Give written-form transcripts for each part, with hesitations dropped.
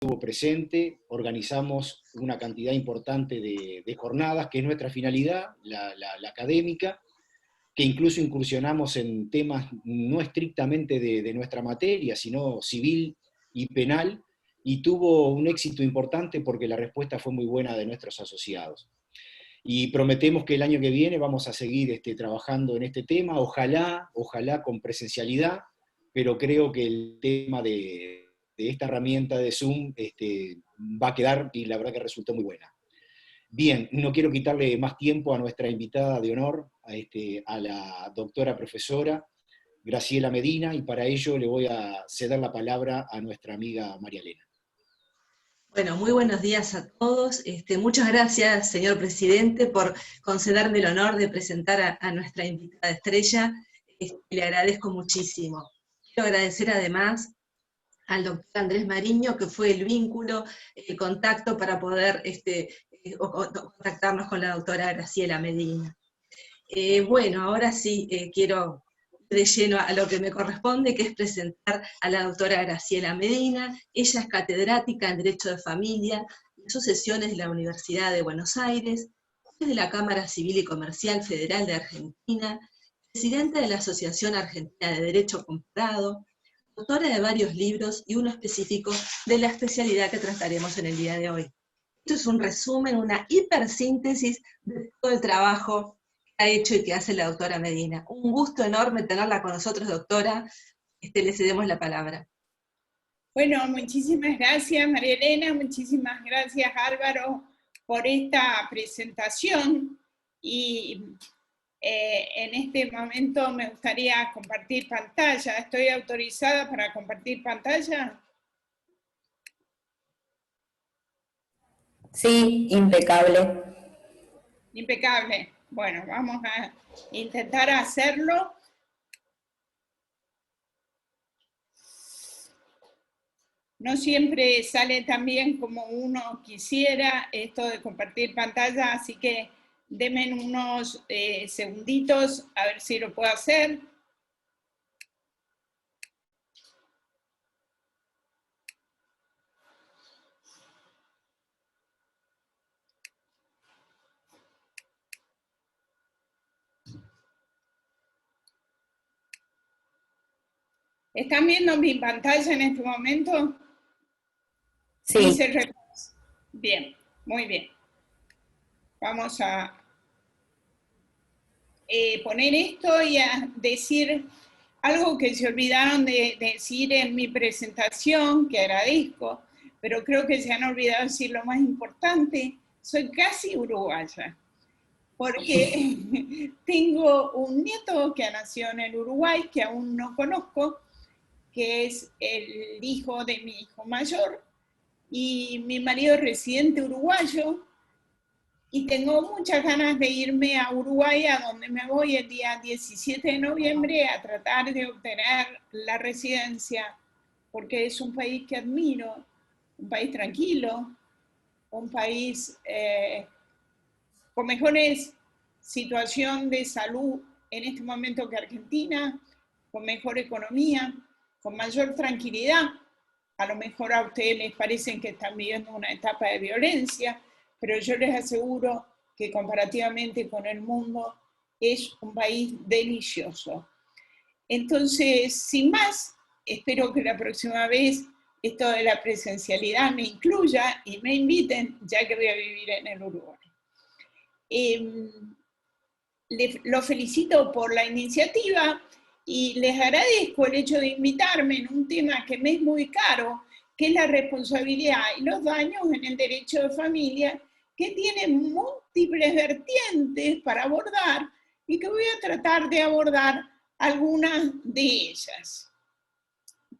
estuvo presente, organizamos una cantidad importante de jornadas, que es nuestra finalidad, la académica, que incluso incursionamos en temas no estrictamente de nuestra materia, sino civil y penal, y tuvo un éxito importante porque la respuesta fue muy buena de nuestros asociados. Y prometemos que el año que viene vamos a seguir trabajando en este tema, ojalá con presencialidad, pero creo que el tema de esta herramienta de Zoom va a quedar, y la verdad que resultó muy buena. Bien, no quiero quitarle más tiempo a nuestra invitada de honor, a la doctora profesora Graciela Medina, y para ello le voy a ceder la palabra a nuestra amiga María Elena. Bueno, muy buenos días a todos. Muchas gracias, señor presidente, por concederme el honor de presentar a nuestra invitada estrella. Le agradezco muchísimo. Quiero agradecer además al doctor Andrés Mariño, que fue el vínculo, el contacto para poder contactarnos con la doctora Graciela Medina. Bueno, ahora sí quiero de lleno a lo que me corresponde, que es presentar a la doctora Graciela Medina. Ella es catedrática en Derecho de Familia y Sucesiones de la Universidad de Buenos Aires, juez de la Cámara Civil y Comercial Federal de Argentina, presidenta de la Asociación Argentina de Derecho Comparado, autora de varios libros y uno específico de la especialidad que trataremos en el día de hoy. Esto es un resumen, una hipersíntesis de todo el trabajo que ha hecho y que hace la doctora Medina. Un gusto enorme tenerla con nosotros, doctora. Le cedemos la palabra. Bueno, muchísimas gracias, María Elena, muchísimas gracias, Álvaro, por esta presentación. Y en este momento me gustaría compartir pantalla. ¿Estoy autorizada para compartir pantalla? Sí, impecable. Impecable. Bueno, vamos a intentar hacerlo. No siempre sale tan bien como uno quisiera esto de compartir pantalla, así que denme unos segunditos a ver si lo puedo hacer. ¿Están viendo mi pantalla en este momento? Sí. Bien, muy bien. Vamos a poner esto y a decir algo que se olvidaron de decir en mi presentación, que agradezco, pero creo que se han olvidado decir lo más importante. Soy casi uruguaya, porque tengo un nieto que nació en el Uruguay, que aún no conozco, que es el hijo de mi hijo mayor, y mi marido es residente uruguayo, y tengo muchas ganas de irme a Uruguay, a donde me voy el día 17 de noviembre a tratar de obtener la residencia, porque es un país que admiro, un país tranquilo, un país con mejores situación de salud en este momento que Argentina, con mejor economía, con mayor tranquilidad. A lo mejor a ustedes les parece que están viviendo una etapa de violencia, pero yo les aseguro que comparativamente con el mundo es un país delicioso. Entonces, sin más, espero que la próxima vez esto de la presencialidad me incluya y me inviten, ya que voy a vivir en el Uruguay. Lo felicito por la iniciativa y les agradezco el hecho de invitarme en un tema que me es muy caro, que es la responsabilidad y los daños en el derecho de familia, que tiene múltiples vertientes para abordar y que voy a tratar de abordar algunas de ellas.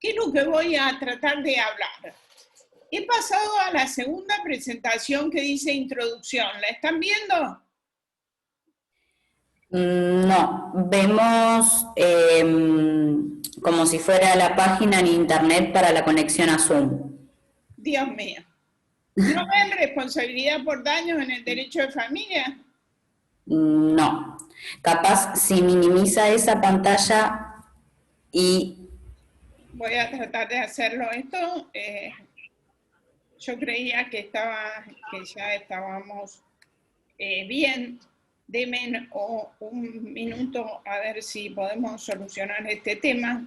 ¿Qué es lo que voy a tratar de hablar? He pasado a la segunda presentación que dice introducción. ¿La están viendo? No, vemos como si fuera la página en internet para la conexión a Zoom. Dios mío. ¿No ven responsabilidad por daños en el derecho de familia? No. Capaz si minimiza esa pantalla y... Voy a tratar de hacerlo esto. Yo creía que ya estábamos bien. Deme un minuto a ver si podemos solucionar este tema.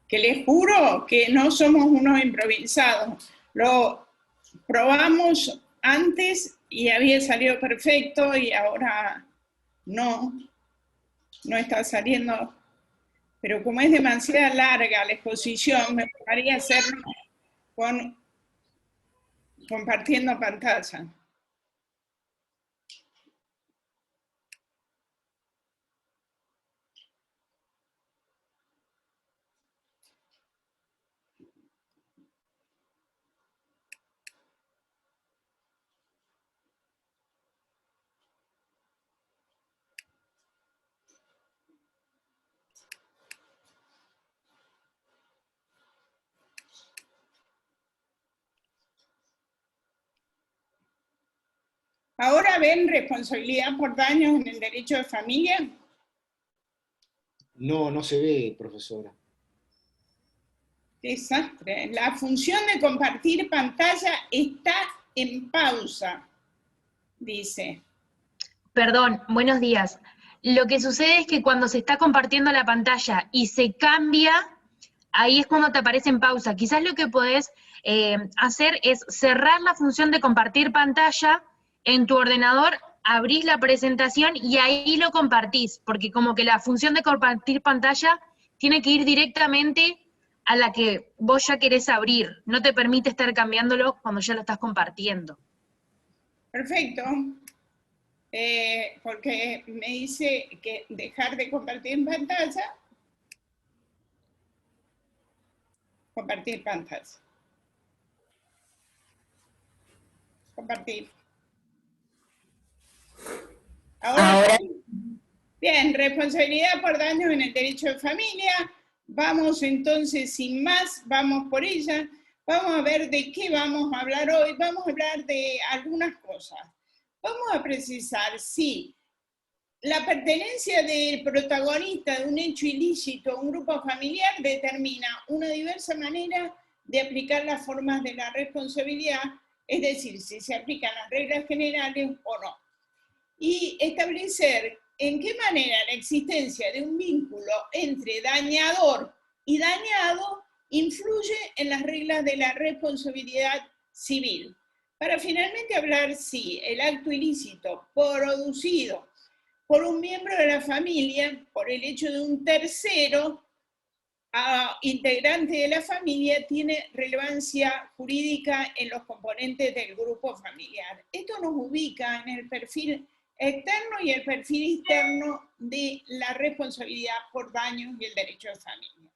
Que les juro que no somos unos improvisados. Lo probamos antes y había salido perfecto y ahora no está saliendo. Pero como es demasiado larga la exposición, me gustaría hacerlo compartiendo pantalla. ¿Ahora ven responsabilidad por daños en el derecho de familia? No, no se ve, profesora. Desastre. La función de compartir pantalla está en pausa, dice. Perdón, buenos días. Lo que sucede es que cuando se está compartiendo la pantalla y se cambia, ahí es cuando te aparece en pausa. Quizás lo que podés hacer es cerrar la función de compartir pantalla en tu ordenador, abrís la presentación y ahí lo compartís, porque como que la función de compartir pantalla tiene que ir directamente a la que vos ya querés abrir, no te permite estar cambiándolo cuando ya lo estás compartiendo. Perfecto, porque me dice que dejar de compartir en pantalla, compartir pantalla, compartir. Ahora, bien, responsabilidad por daños en el derecho de familia. Vamos entonces, sin más, vamos por ella. Vamos a ver de qué vamos a hablar hoy. Vamos a hablar de algunas cosas. Vamos a precisar si la pertenencia del protagonista de un hecho ilícito a un grupo familiar determina una diversa manera de aplicar las formas de la responsabilidad, es decir, si se aplican las reglas generales o no. Y establecer en qué manera la existencia de un vínculo entre dañador y dañado influye en las reglas de la responsabilidad civil. Para finalmente hablar si el acto ilícito producido por un miembro de la familia, por el hecho de un tercero, integrante de la familia, tiene relevancia jurídica en los componentes del grupo familiar. Esto nos ubica en el perfil externo y el perfil interno de la responsabilidad por daños y el derecho de familia.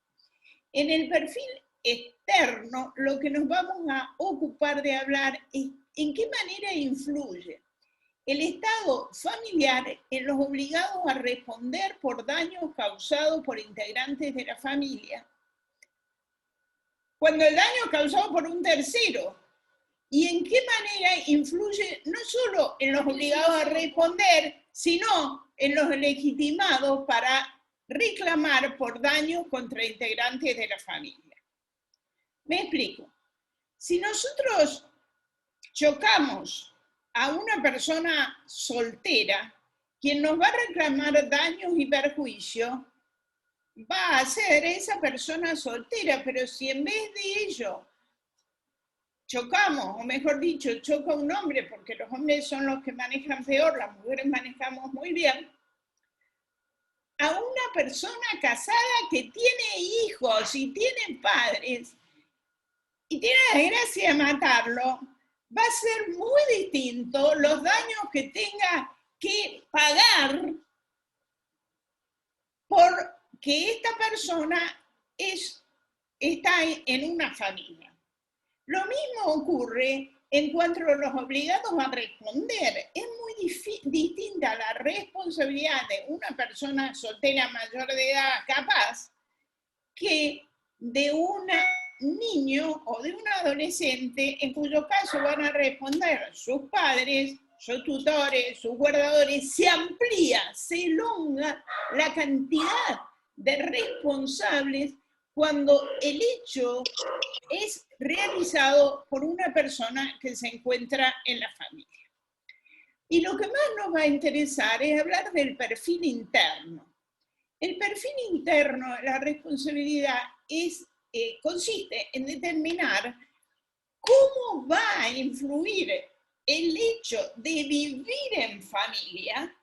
En el perfil externo, lo que nos vamos a ocupar de hablar es en qué manera influye el estado familiar en los obligados a responder por daños causados por integrantes de la familia. Cuando el daño es causado por un tercero, y en qué manera influye no solo en los obligados a responder, sino en los legitimados para reclamar por daños contra integrantes de la familia. Me explico. Si nosotros chocamos a una persona soltera, quien nos va a reclamar daños y perjuicios va a ser esa persona soltera, pero si en vez de ello chocamos, o mejor dicho, choca un hombre, porque los hombres son los que manejan peor, las mujeres manejamos muy bien, a una persona casada que tiene hijos y tiene padres, y tiene la desgracia de matarlo, va a ser muy distinto los daños que tenga que pagar porque esta persona está en una familia. Lo mismo ocurre en cuanto a los obligados a responder. Es muy distinta la responsabilidad de una persona soltera mayor de edad capaz que de un niño o de un adolescente, en cuyo caso van a responder sus padres, sus tutores, sus guardadores. Se amplía, se elonga la cantidad de responsables cuando el hecho es realizado por una persona que se encuentra en la familia. Y lo que más nos va a interesar es hablar del perfil interno. El perfil interno de la responsabilidad consiste en determinar cómo va a influir el hecho de vivir en familia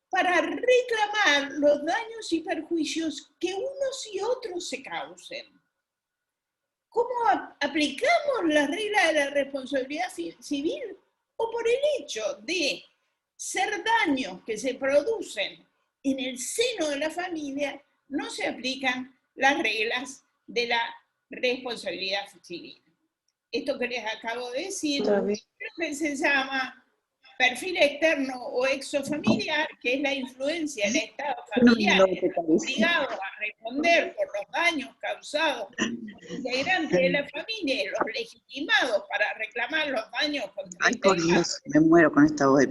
para reclamar los daños y perjuicios que unos y otros se causen. ¿Cómo aplicamos las reglas de la responsabilidad civil? O por el hecho de ser daños que se producen en el seno de la familia, no se aplican las reglas de la responsabilidad civil. Esto que les acabo de decir, creo que se llama perfil externo o exofamiliar, que es la influencia del estado familiar obligado a responder por los daños causados por los integrantes de la familia y los legitimados para reclamar los daños contra Ay, por Dios, me muero con esta voz.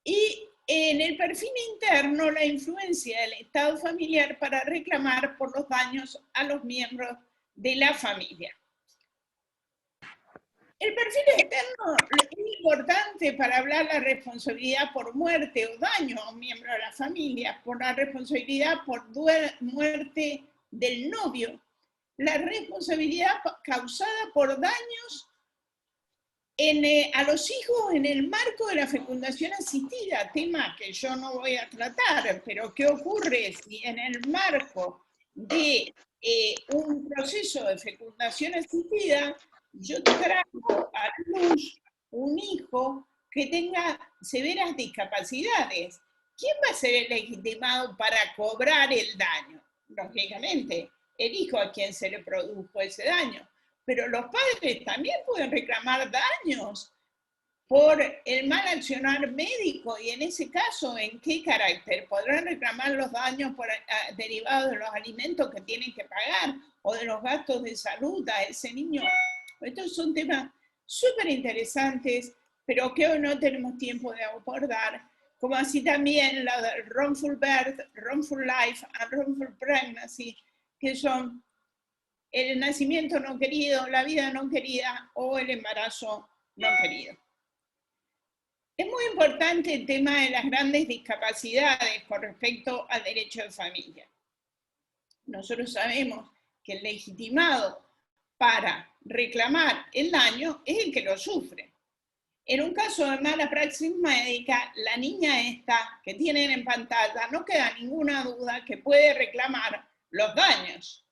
Y en el perfil interno, la influencia del estado familiar para reclamar por los daños a los miembros de la familia. El perfil externo es importante para hablar de la responsabilidad por muerte o daño a un miembro de la familia, por la responsabilidad por muerte del novio, la responsabilidad causada por daños a los hijos en el marco de la fecundación asistida, tema que yo no voy a tratar, pero ¿qué ocurre si en el marco de un proceso de fecundación asistida yo traigo a luz un hijo que tenga severas discapacidades? ¿Quién va a ser el legitimado para cobrar el daño? Lógicamente, el hijo a quien se le produjo ese daño. Pero los padres también pueden reclamar daños por el mal accionar médico, y en ese caso, ¿en qué carácter? ¿Podrán reclamar los daños derivados de los alimentos que tienen que pagar o de los gastos de salud a ese niño? Estos son temas súper interesantes, pero que hoy no tenemos tiempo de abordar, como así también la del wrongful birth, wrongful life and wrongful pregnancy, que son el nacimiento no querido, la vida no querida o el embarazo no querido. Es muy importante el tema de las grandes discapacidades con respecto al derecho de familia. Nosotros sabemos que el legitimado para reclamar el daño es el que lo sufre. En un caso de mala praxis médica, la niña esta que tienen en pantalla, no queda ninguna duda que puede reclamar los daños.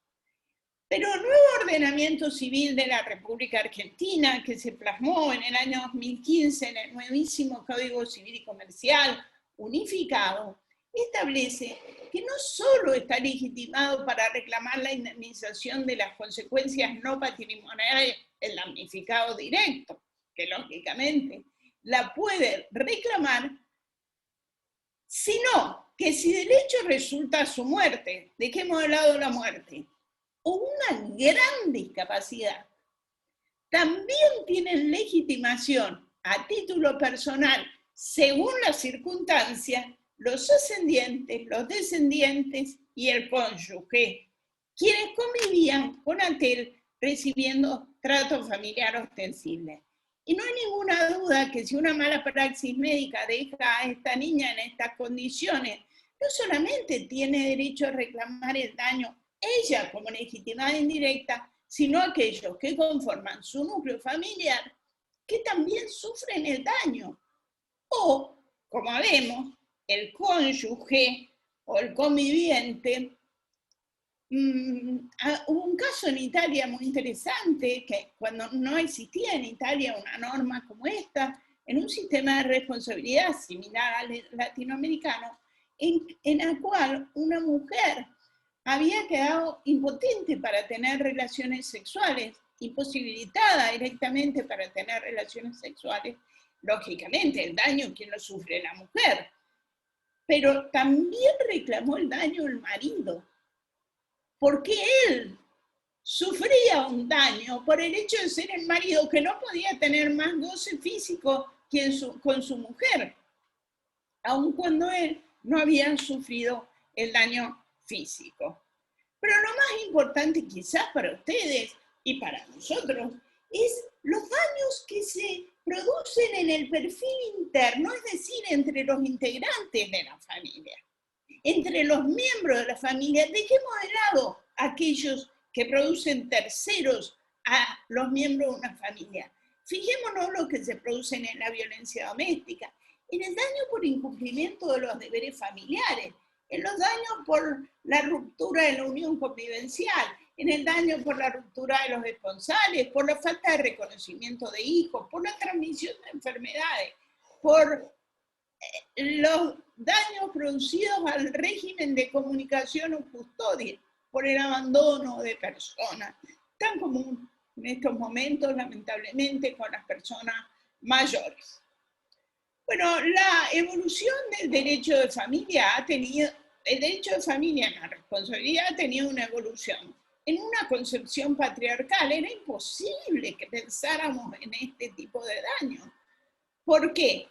Pero el nuevo ordenamiento civil de la República Argentina, que se plasmó en el año 2015 en el nuevísimo Código Civil y Comercial unificado, establece que no solo está legitimado para reclamar la indemnización de las consecuencias no patrimoniales del damnificado directo, que lógicamente la puede reclamar, sino que si del hecho resulta su muerte, dejemos de lado la muerte, o una gran discapacidad, también tienen legitimación a título personal, según las circunstancias, los ascendientes, los descendientes y el cónyuge, quienes convivían con aquel recibiendo trato familiar ostensible. Y no hay ninguna duda que si una mala praxis médica deja a esta niña en estas condiciones, no solamente tiene derecho a reclamar el daño ella como legitimada indirecta, sino aquellos que conforman su núcleo familiar, que también sufren el daño. O, como vemos, el cónyuge o el conviviente. Hubo un caso en Italia muy interesante, que cuando no existía en Italia una norma como esta, en un sistema de responsabilidad similar al latinoamericano, en la cual una mujer había quedado impotente para tener relaciones sexuales, imposibilitada directamente para tener relaciones sexuales. Lógicamente, el daño, ¿quién lo sufre? La mujer. Pero también reclamó el daño el marido, porque él sufría un daño por el hecho de ser el marido que no podía tener más goce físico que con su mujer, aun cuando él no había sufrido el daño físico. Pero lo más importante quizás para ustedes y para nosotros es los daños que se producen en el perfil interno, es decir, entre los integrantes de la familia, entre los miembros de la familia. Dejemos de lado aquellos que producen terceros a los miembros de una familia. Fijémonos lo que se produce en la violencia doméstica, en el daño por incumplimiento de los deberes familiares, en los daños por la ruptura de la unión convivencial, en el daño por la ruptura de los esponsales, por la falta de reconocimiento de hijos, por la transmisión de enfermedades, por los daños producidos al régimen de comunicación o custodia, por el abandono de personas, tan común en estos momentos, lamentablemente, con las personas mayores. Bueno, la evolución del derecho de familia ha tenido, el derecho de familia en la responsabilidad ha tenido una evolución. En una concepción patriarcal era imposible que pensáramos en este tipo de daño. ¿Por qué?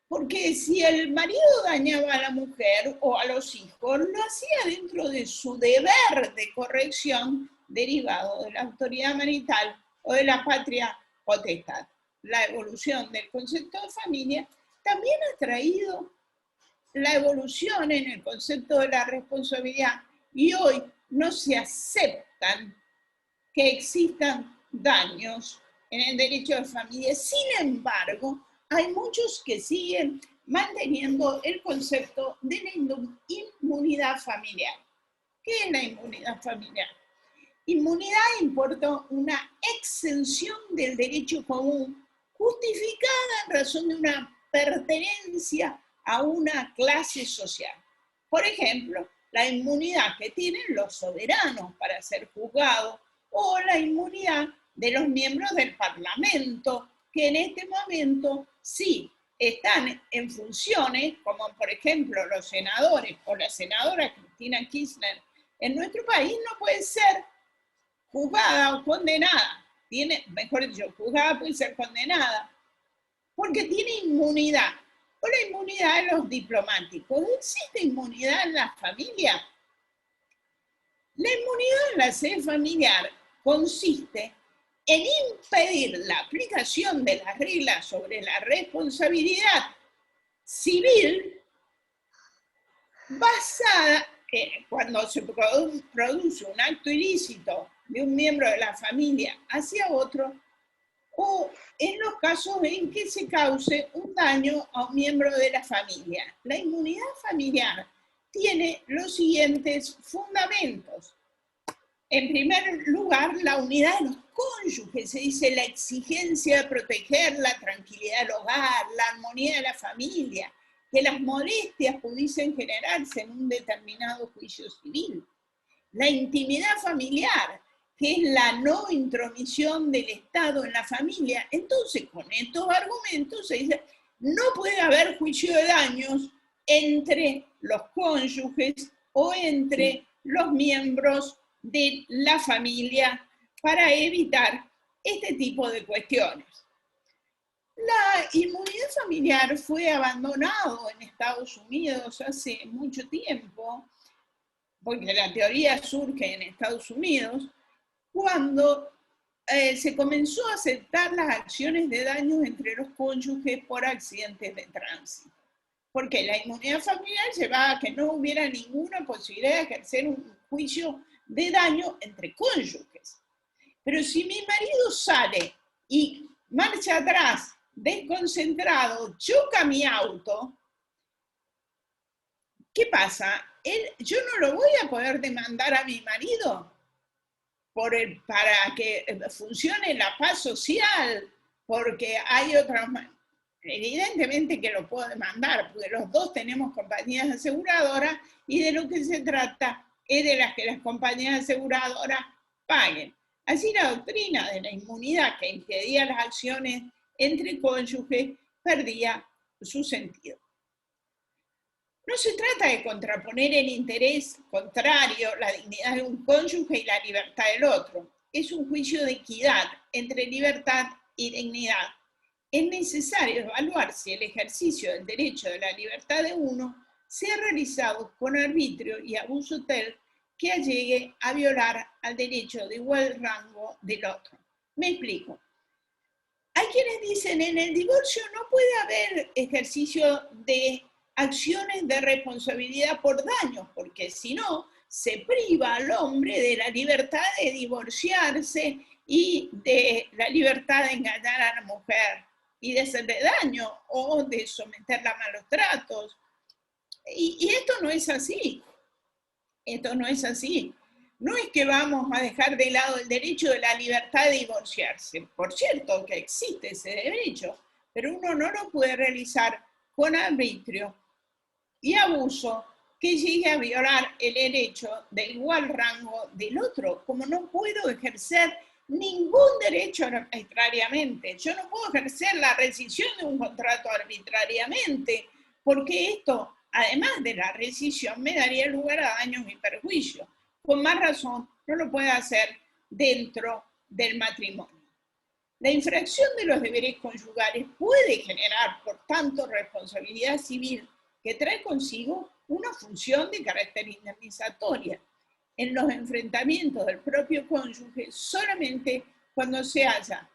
Porque si el marido dañaba a la mujer o a los hijos, lo hacía dentro de su deber de corrección derivado de la autoridad marital o de la patria potestad. La evolución del concepto de familia también ha traído la evolución en el concepto de la responsabilidad, y hoy no se aceptan que existan daños en el derecho de familia. Sin embargo, hay muchos que siguen manteniendo el concepto de la inmunidad familiar. ¿Qué es la inmunidad familiar? Inmunidad importa una exención del derecho común justificada en razón de una pertenencia a una clase social. Por ejemplo, la inmunidad que tienen los soberanos para ser juzgados, o la inmunidad de los miembros del Parlamento, que en este momento sí están en funciones, como por ejemplo los senadores o la senadora Cristina Kirchner en nuestro país, no puede ser juzgada o condenada. Mejor dicho, juzgada puede ser condenada, porque tiene inmunidad. O la inmunidad de los diplomáticos. ¿Existe inmunidad en la familia? La inmunidad en la sede familiar consiste en impedir la aplicación de las reglas sobre la responsabilidad civil basada en cuando se produce un acto ilícito de un miembro de la familia hacia otro, o en los casos en que se cause un daño a un miembro de la familia. La inmunidad familiar tiene los siguientes fundamentos. En primer lugar, la unidad de los cónyuges, se dice la exigencia de proteger la tranquilidad del hogar, la armonía de la familia, que las molestias pudiesen generarse en un determinado juicio civil. La intimidad familiar, que es la no intromisión del Estado en la familia. Entonces, con estos argumentos se dice, no puede haber juicio de daños entre los cónyuges o entre los miembros de la familia para evitar este tipo de cuestiones. La inmunidad familiar fue abandonado en Estados Unidos hace mucho tiempo, porque la teoría surge en Estados Unidos, cuando se comenzó a aceptar las acciones de daños entre los cónyuges por accidentes de tránsito. Porque la inmunidad familiar llevaba a que no hubiera ninguna posibilidad de ejercer un juicio de daño entre cónyuges. Pero si mi marido sale y marcha atrás, desconcentrado, choca mi auto, ¿qué pasa? Yo no lo voy a poder demandar a mi marido para que funcione la paz social, porque hay otras maneras. Evidentemente que lo puedo demandar, porque los dos tenemos compañías aseguradoras y de lo que se trata es de que las compañías aseguradoras paguen. Así la doctrina de la inmunidad que impedía las acciones entre cónyuges perdía su sentido. No se trata de contraponer el interés contrario, la dignidad de un cónyuge y la libertad del otro. Es un juicio de equidad entre libertad y dignidad. Es necesario evaluar si el ejercicio del derecho de la libertad de uno se ha realizado con arbitrio y abuso tal que llegue a violar al derecho de igual rango del otro. Me explico. Hay quienes dicen, en el divorcio no puede haber ejercicio de acciones de responsabilidad por daños, porque si no, se priva al hombre de la libertad de divorciarse y de la libertad de engañar a la mujer y de hacerle daño o de someterla a malos tratos. Y esto no es así. Esto no es así. No es que vamos a dejar de lado el derecho de la libertad de divorciarse. Por cierto que existe ese derecho, pero uno no lo puede realizar con arbitrio y abuso que llegue a violar el derecho de igual rango del otro, como no puedo ejercer ningún derecho arbitrariamente. Yo no puedo ejercer la rescisión de un contrato arbitrariamente, porque esto, además de la rescisión, me daría lugar a daños y perjuicios. Con más razón, no lo puede hacer dentro del matrimonio. La infracción de los deberes conyugales puede generar, por tanto, responsabilidad civil que trae consigo una función de carácter indemnizatoria en los enfrentamientos del propio cónyuge solamente cuando se haya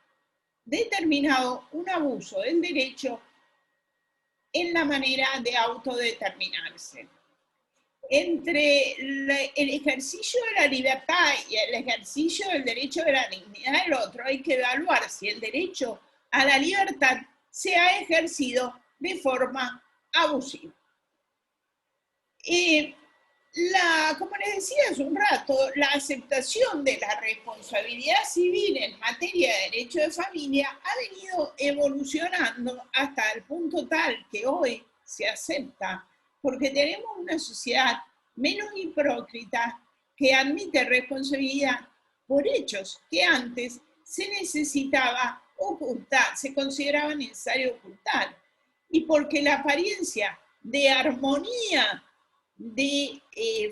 determinado un abuso del derecho en la manera de autodeterminarse. Entre el ejercicio de la libertad y el ejercicio del derecho de la dignidad del otro hay que evaluar si el derecho a la libertad se ha ejercido de forma abusiva. Como les decía hace un rato, la aceptación de la responsabilidad civil en materia de derecho de familia ha venido evolucionando hasta el punto tal que hoy se acepta, porque tenemos una sociedad menos hipócrita que admite responsabilidad por hechos que antes se necesitaba ocultar, se consideraba necesario ocultar, y porque la apariencia de armonía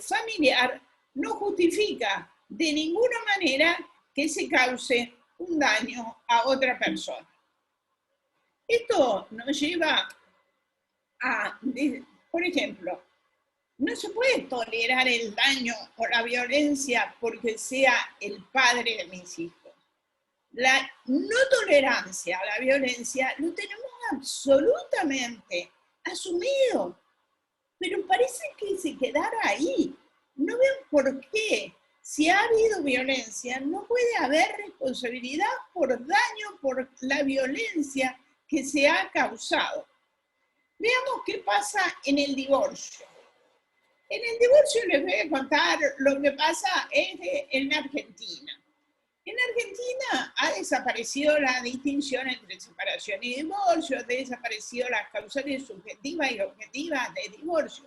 familiar no justifica de ninguna manera que se cause un daño a otra persona. Esto nos lleva a, por ejemplo, no se puede tolerar el daño o la violencia porque sea el padre de mis hijos. La no tolerancia a la violencia lo tenemos absolutamente asumido, pero parece que se quedara ahí. No ven por qué, si ha habido violencia, no puede haber responsabilidad por daño, por la violencia que se ha causado. Veamos qué pasa en el divorcio. En el divorcio les voy a contar lo que pasa en Argentina. En Argentina ha desaparecido la distinción entre separación y divorcio, ha desaparecido las causales subjetivas y objetivas de divorcio.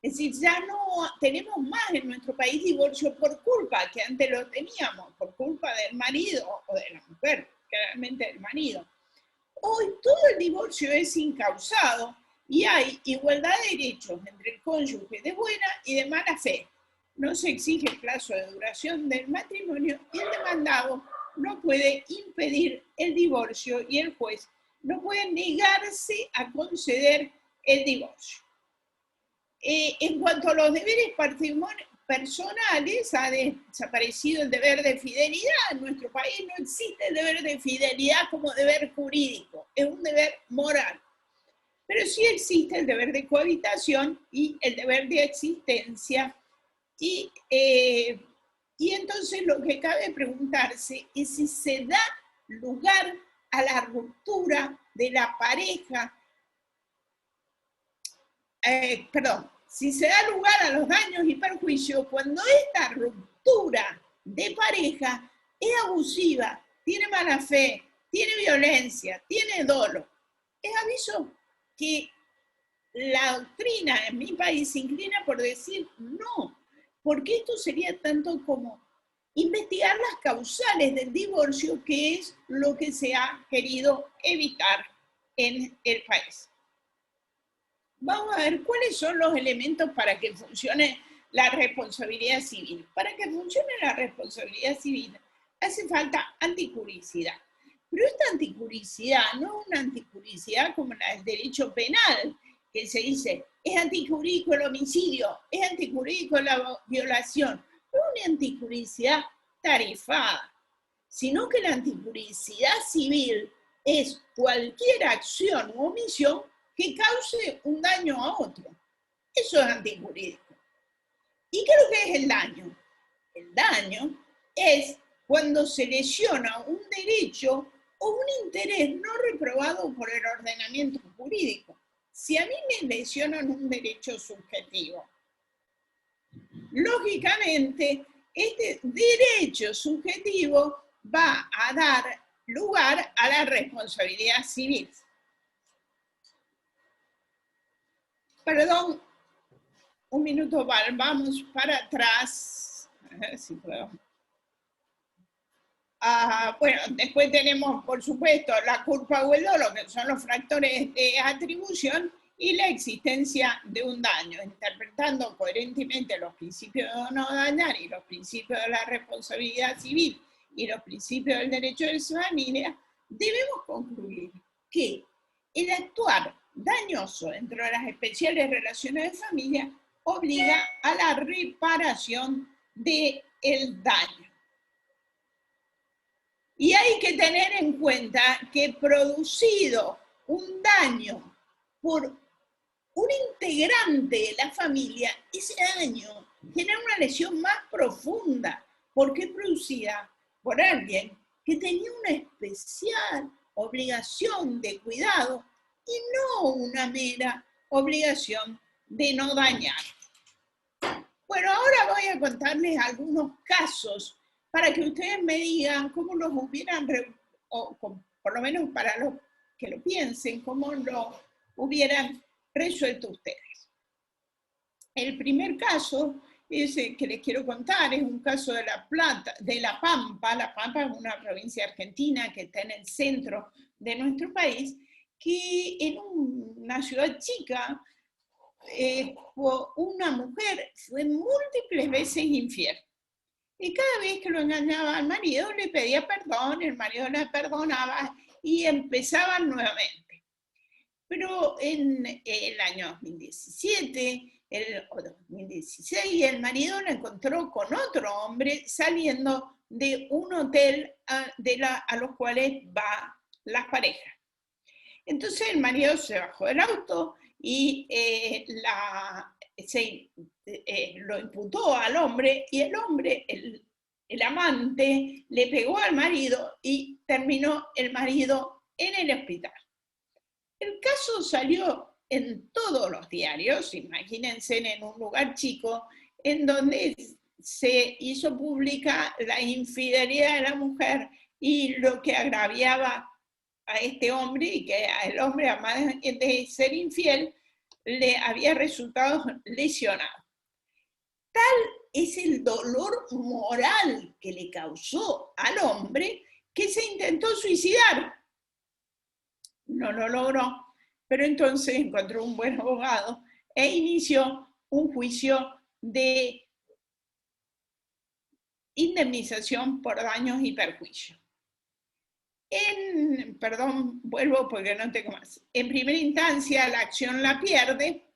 Es decir, ya no tenemos más en nuestro país divorcio por culpa, que antes lo teníamos, por culpa del marido o de la mujer, claramente del marido. Hoy todo el divorcio es incausado y hay igualdad de derechos entre el cónyuge de buena y de mala fe. No se exige el plazo de duración del matrimonio y el demandado no puede impedir el divorcio y el juez no puede negarse a conceder el divorcio. En cuanto a los deberes personales, ha desaparecido el deber de fidelidad. En nuestro país no existe el deber de fidelidad como deber jurídico, es un deber moral. Pero sí existe el deber de cohabitación y el deber de existencia. Y entonces lo que cabe preguntarse es si se da lugar a la ruptura de la pareja, si se da lugar a los daños y perjuicios cuando esta ruptura de pareja es abusiva, tiene mala fe, tiene violencia, tiene dolo. Es aviso que la doctrina en mi país se inclina por decir no, porque esto sería tanto como investigar las causales del divorcio, que es lo que se ha querido evitar en el país. Vamos a ver cuáles son los elementos para que funcione la responsabilidad civil. Para que funcione la responsabilidad civil hace falta anticuricidad. Pero esta anticuricidad no es una anticuricidad como la del derecho penal, que se dice, es antijurídico el homicidio, es antijurídico la violación, no es una antijuridicidad tarifada, sino que la antijuridicidad civil es cualquier acción u omisión que cause un daño a otro. Eso es antijurídico. ¿Y qué es lo que es el daño? El daño es cuando se lesiona un derecho o un interés no reprobado por el ordenamiento jurídico. Si a mí me lesionan un derecho subjetivo, lógicamente este derecho subjetivo va a dar lugar a la responsabilidad civil. Perdón, un minuto, vamos para atrás. A ver si puedo. Bueno, después tenemos, por supuesto, la culpa o el dolo, que son los factores de atribución, y la existencia de un daño, interpretando coherentemente los principios de no dañar y los principios de la responsabilidad civil y los principios del derecho de familia, debemos concluir que el actuar dañoso dentro de las especiales relaciones de familia obliga a la reparación del daño. Y hay que tener en cuenta que producido un daño por un integrante de la familia, ese daño genera una lesión más profunda, porque es producida por alguien que tenía una especial obligación de cuidado y no una mera obligación de no dañar. Bueno, ahora voy a contarles algunos casos para que ustedes me digan cómo los hubieran, o por lo menos para los que lo piensen, cómo lo hubieran resuelto ustedes. El primer caso que les quiero contar es un caso de La Pampa. La Pampa es una provincia argentina que está en el centro de nuestro país, que en una ciudad chica, una mujer fue múltiples veces infiel. Y cada vez que lo engañaba al marido, le pedía perdón, el marido le perdonaba y empezaban nuevamente. Pero en el año 2017 o 2016, el marido la encontró con otro hombre saliendo de un hotel a los cuales van las parejas. Entonces el marido se bajó del auto y lo imputó al hombre, y el hombre, el amante, le pegó al marido y terminó el marido en el hospital. El caso salió en todos los diarios, imagínense, en un lugar chico, en donde se hizo pública la infidelidad de la mujer y lo que agraviaba a este hombre, y que el hombre, además de ser infiel, le había resultado lesionado. Tal es el dolor moral que le causó al hombre que se intentó suicidar. No lo logró, pero entonces encontró un buen abogado e inició un juicio de indemnización por daños y perjuicios. Perdón, vuelvo porque no tengo más. En primera instancia, la acción la pierde,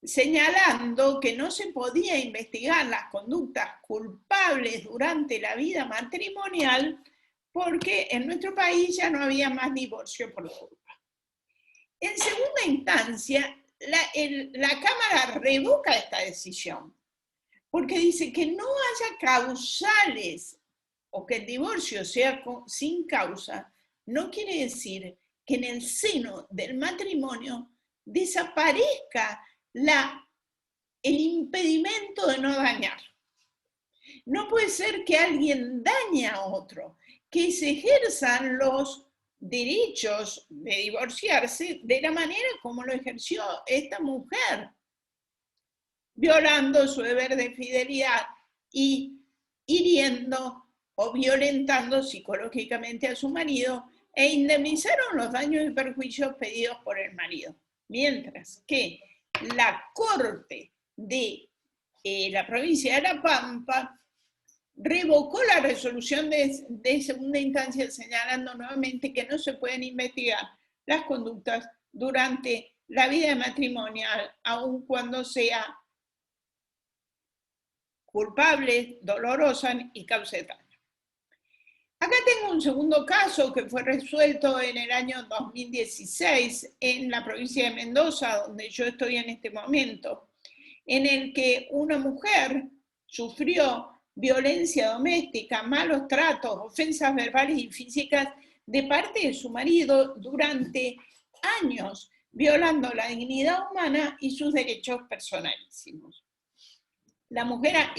señalando que no se podía investigar las conductas culpables durante la vida matrimonial porque en nuestro país ya no había más divorcio por culpa. En segunda instancia, la Cámara revoca esta decisión, porque dice que no haya causales o que el divorcio sea sin causa, no quiere decir que en el seno del matrimonio desaparezca el impedimento de no dañar. No puede ser que alguien dañe a otro, que se ejerzan los derechos de divorciarse de la manera como lo ejerció esta mujer, violando su deber de fidelidad y hiriendo o violentando psicológicamente a su marido, e indemnizaron los daños y perjuicios pedidos por el marido. Mientras que la Corte de la provincia de La Pampa revocó la resolución de segunda instancia, señalando nuevamente que no se pueden investigar las conductas durante la vida matrimonial, aun cuando sea culpable, dolorosa y cause daño. Acá tengo un segundo caso que fue resuelto en el año 2016 en la provincia de Mendoza, donde yo estoy en este momento, en el que una mujer sufrió violencia doméstica, malos tratos, ofensas verbales y físicas de parte de su marido durante años, violando la dignidad humana y sus derechos personalísimos. La mujer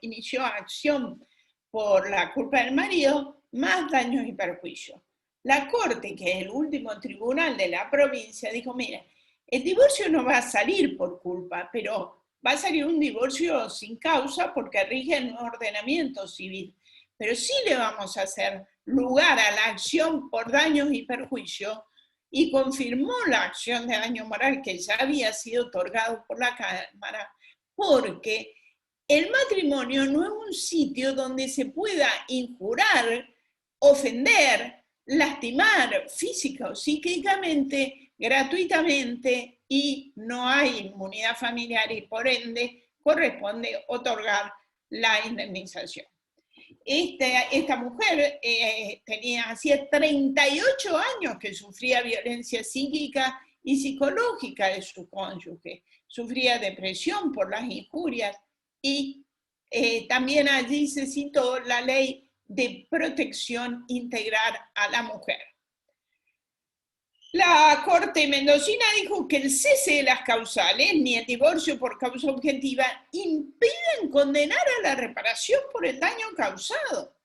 inició acción por la culpa del marido, más daños y perjuicios. La Corte, que es el último tribunal de la provincia, dijo, mira, el divorcio no va a salir por culpa, pero va a salir un divorcio sin causa porque rige en un ordenamiento civil. Pero sí le vamos a hacer lugar a la acción por daños y perjuicios, y confirmó la acción de daño moral que ya había sido otorgado por la Cámara, porque el matrimonio no es un sitio donde se pueda injurar, ofender, lastimar física o psíquicamente, gratuitamente, y no hay inmunidad familiar y por ende corresponde otorgar la indemnización. Esta mujer hacía 38 años que sufría violencia psíquica y psicológica de su cónyuge, sufría depresión por las injurias, y también allí se citó la ley de protección integral a la mujer. La Corte mendocina dijo que el cese de las causales, ni el divorcio por causa objetiva, impiden condenar a la reparación por el daño causado.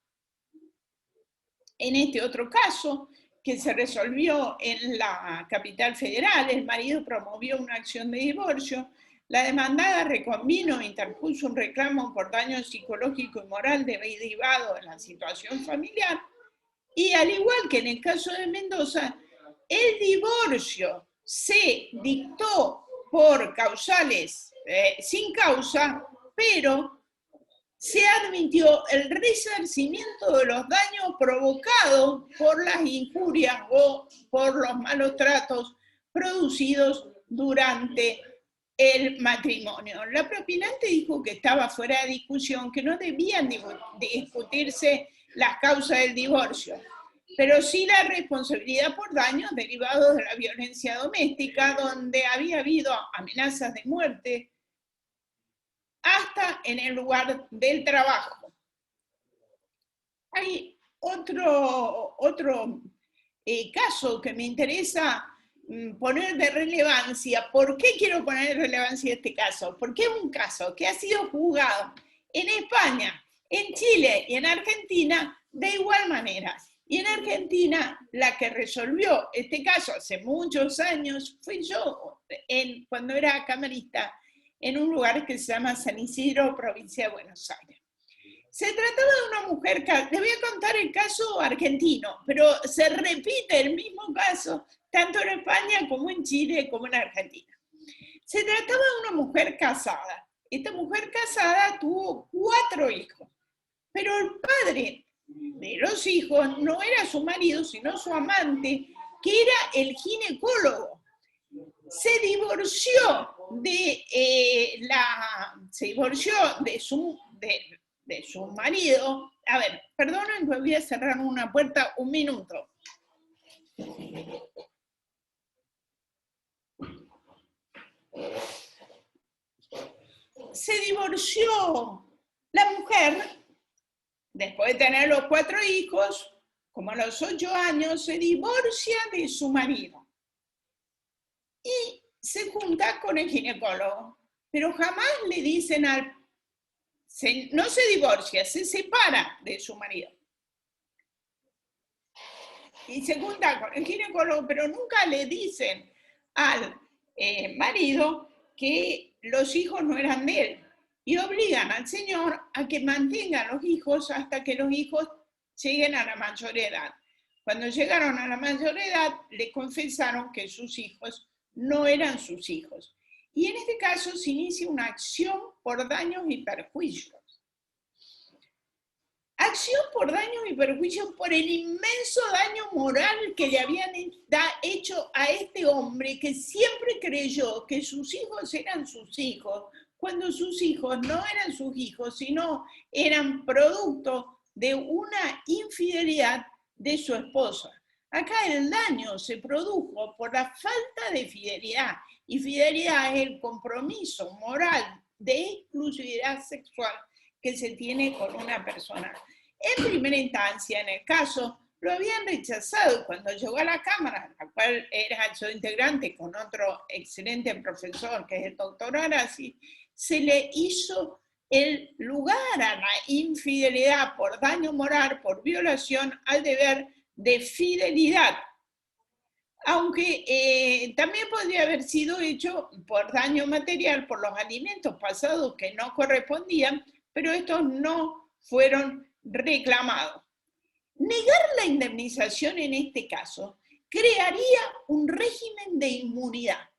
En este otro caso, que se resolvió en la capital federal, el marido promovió una acción de divorcio, la demandada reconvino e interpuso un reclamo por daño psicológico y moral derivado de la situación familiar, y al igual que en el caso de Mendoza, el divorcio se dictó por causales sin causa, pero se admitió el resarcimiento de los daños provocados por las injurias o por los malos tratos producidos durante el matrimonio. La propinante dijo que estaba fuera de discusión, que no debían discutirse las causas del divorcio, pero sí la responsabilidad por daños derivados de la violencia doméstica, donde había habido amenazas de muerte hasta en el lugar del trabajo. Hay otro caso que me interesa poner de relevancia. ¿Por qué quiero poner de relevancia este caso? Porque es un caso que ha sido juzgado en España, en Chile y en Argentina de igual manera. Y en Argentina, la que resolvió este caso hace muchos años fui yo, cuando era camarista, en un lugar que se llama San Isidro, provincia de Buenos Aires. Se trataba de una mujer, les voy a contar el caso argentino, pero se repite el mismo caso, tanto en España como en Chile, como en Argentina. Se trataba de una mujer casada. Esta mujer casada tuvo 4 hijos, pero el padre de los hijos no era su marido, sino su amante, que era el ginecólogo. Se divorció de su marido. A ver, perdonen, voy a cerrar una puerta un minuto. Se divorció la mujer. Después de tener los 4 hijos, como a los 8 años, se divorcia de su marido y se junta con el ginecólogo, pero jamás le dicen no se divorcia, se separa de su marido. Y se junta con el ginecólogo, pero nunca le dicen al marido que los hijos no eran de él. Y obligan al señor a que mantenga a los hijos hasta que los hijos lleguen a la mayor edad. Cuando llegaron a la mayor edad, le confesaron que sus hijos no eran sus hijos. Y en este caso se inicia una acción por daños y perjuicios. Acción por daños y perjuicios por el inmenso daño moral que le habían hecho a este hombre que siempre creyó que sus hijos eran sus hijos, cuando sus hijos no eran sus hijos, sino eran producto de una infidelidad de su esposa. Acá el daño se produjo por la falta de fidelidad, y fidelidad es el compromiso moral de exclusividad sexual que se tiene con una persona. En primera instancia, en el caso, lo habían rechazado cuando llegó a la Cámara, la cual era su integrante con otro excelente profesor, que es el doctor Arasi, se le hizo el lugar a la infidelidad por daño moral, por violación al deber de fidelidad. Aunque también podría haber sido hecho por daño material, por los alimentos pasados que no correspondían, pero estos no fueron reclamados. Negar la indemnización en este caso crearía un régimen de inmunidad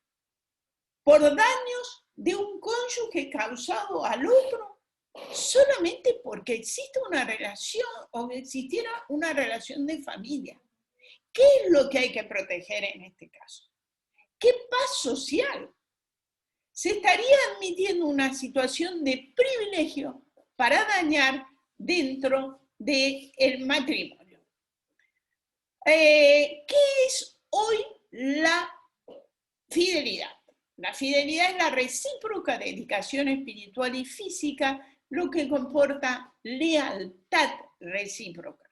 por daños de un cónyuge causado al otro solamente porque existe una relación o existiera una relación de familia. ¿Qué es lo que hay que proteger en este caso? ¿Qué paz social? Se estaría admitiendo una situación de privilegio para dañar dentro del matrimonio. ¿Qué es hoy la fidelidad? La fidelidad es la recíproca dedicación espiritual y física, lo que comporta lealtad recíproca.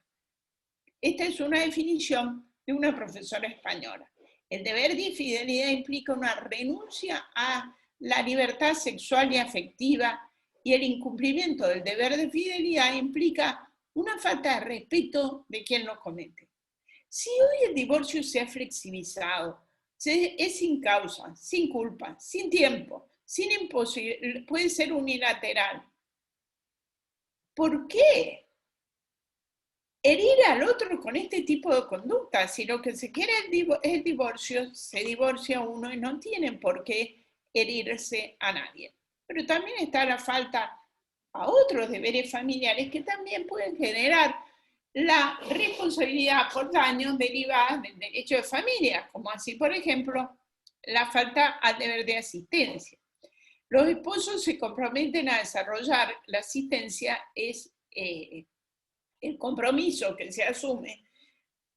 Esta es una definición de una profesora española. El deber de fidelidad implica una renuncia a la libertad sexual y afectiva, y el incumplimiento del deber de fidelidad implica una falta de respeto de quien lo comete. Si hoy el divorcio se ha flexibilizado, es sin causa, sin culpa, sin tiempo, sin imposible, puede ser unilateral, ¿por qué herir al otro con este tipo de conducta? Si lo que se quiere es el divorcio, se divorcia uno y no tienen por qué herirse a nadie. Pero también está la falta a otros deberes familiares que también pueden generar la responsabilidad por daños derivados del derecho de familia, como así, por ejemplo, la falta al deber de asistencia. Los esposos se comprometen a desarrollar la asistencia, es el compromiso que se asume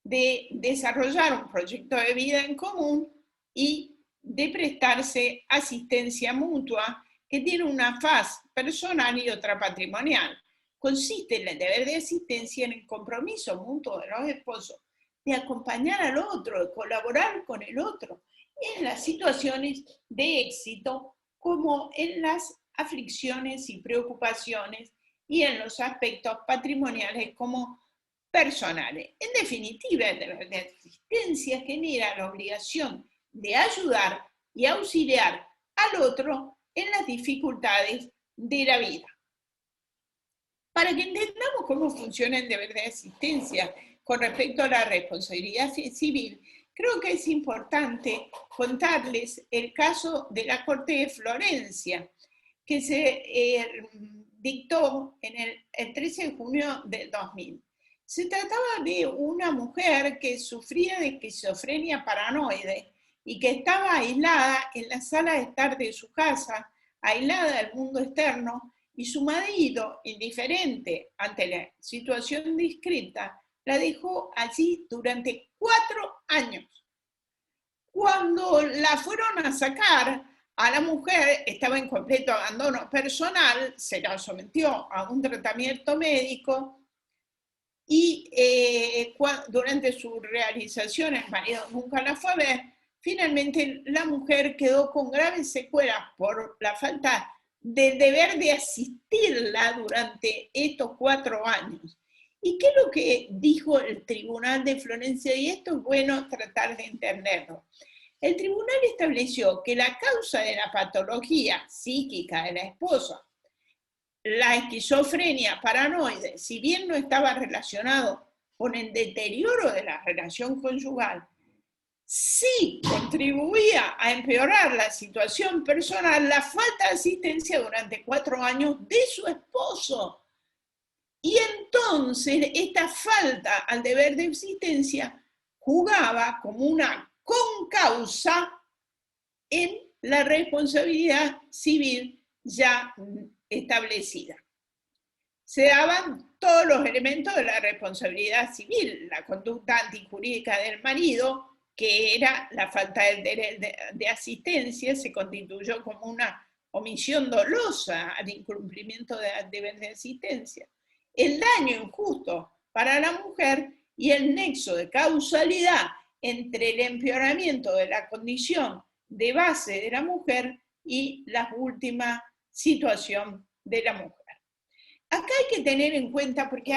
de desarrollar un proyecto de vida en común y de prestarse asistencia mutua que tiene una faz personal y otra patrimonial. Consiste en el deber de asistencia en el compromiso mutuo de los esposos de acompañar al otro, de colaborar con el otro en las situaciones de éxito como en las aflicciones y preocupaciones y en los aspectos patrimoniales como personales. En definitiva, el deber de asistencia genera la obligación de ayudar y auxiliar al otro en las dificultades de la vida. Para que entendamos cómo funciona el deber de asistencia con respecto a la responsabilidad civil, creo que es importante contarles el caso de la Corte de Florencia, que se dictó en el 13 de junio del 2000. Se trataba de una mujer que sufría de esquizofrenia paranoide y que estaba aislada en la sala de estar de su casa, aislada del mundo externo, y su marido, indiferente ante la situación descrita, la dejó allí durante 4 años. Cuando la fueron a sacar, a la mujer estaba en completo abandono personal, se la sometió a un tratamiento médico y durante su realización el marido nunca la fue a ver. Finalmente la mujer quedó con graves secuelas por la falta del deber de asistirla durante estos 4 años. ¿Y qué es lo que dijo el Tribunal de Florencia? Y esto es bueno tratar de entenderlo. El tribunal estableció que la causa de la patología psíquica de la esposa, la esquizofrenia paranoide, si bien no estaba relacionado con el deterioro de la relación conyugal, sí contribuía a empeorar la situación personal, la falta de asistencia durante 4 años de su esposo. Y entonces esta falta al deber de existencia jugaba como una concausa en la responsabilidad civil ya establecida. Se daban todos los elementos de la responsabilidad civil, la conducta antijurídica del marido, que era la falta de asistencia, se constituyó como una omisión dolosa al incumplimiento del deber de asistencia. El daño injusto para la mujer y el nexo de causalidad entre el empeoramiento de la condición de base de la mujer y la última situación de la mujer. Acá hay que tener en cuenta, porque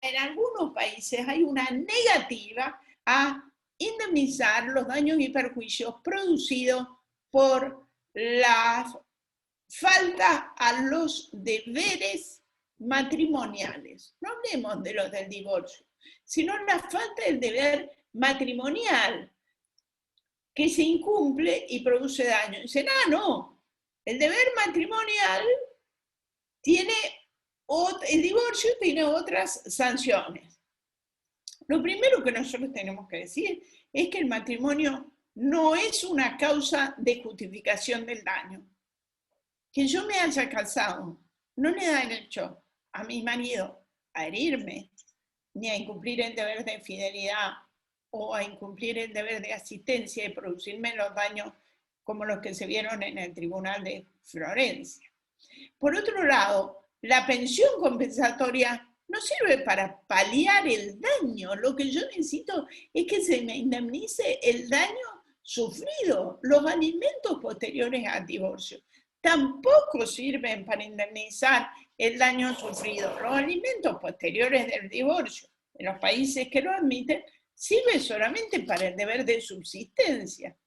en algunos países hay una negativa a indemnizar los daños y perjuicios producidos por la falta a los deberes matrimoniales. No hablemos de los del divorcio, sino la falta del deber matrimonial que se incumple y produce daño. Dicen, no, el deber matrimonial tiene, el divorcio tiene otras sanciones. Lo primero que nosotros tenemos que decir es que el matrimonio no es una causa de justificación del daño. Que yo me haya casado no le da derecho a mi marido a herirme, ni a incumplir el deber de fidelidad, o a incumplir el deber de asistencia y producirme los daños como los que se vieron en el Tribunal de Florencia. Por otro lado, la pensión compensatoria no sirve para paliar el daño. Lo que yo necesito es que se me indemnice el daño sufrido, los alimentos posteriores al divorcio. Tampoco sirven para indemnizar el daño sufrido. Los alimentos posteriores del divorcio, en los países que lo admiten, sirve solamente para el deber de subsistencia.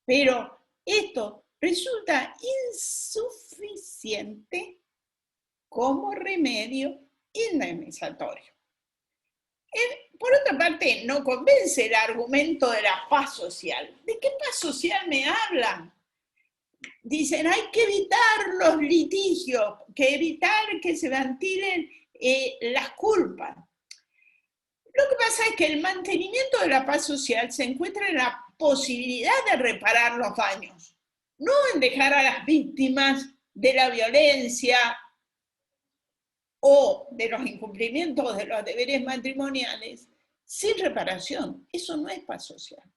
Pero esto resulta insuficiente como remedio indemnizatorio. Por otra parte, no convence el argumento de la paz social. ¿De qué paz social me hablan? Dicen, hay que evitar los litigios, que evitar que se ventilen las culpas. Lo que pasa es que el mantenimiento de la paz social se encuentra en la posibilidad de reparar los daños, no en dejar a las víctimas de la violencia o de los incumplimientos de los deberes matrimoniales sin reparación. Eso no es paz social.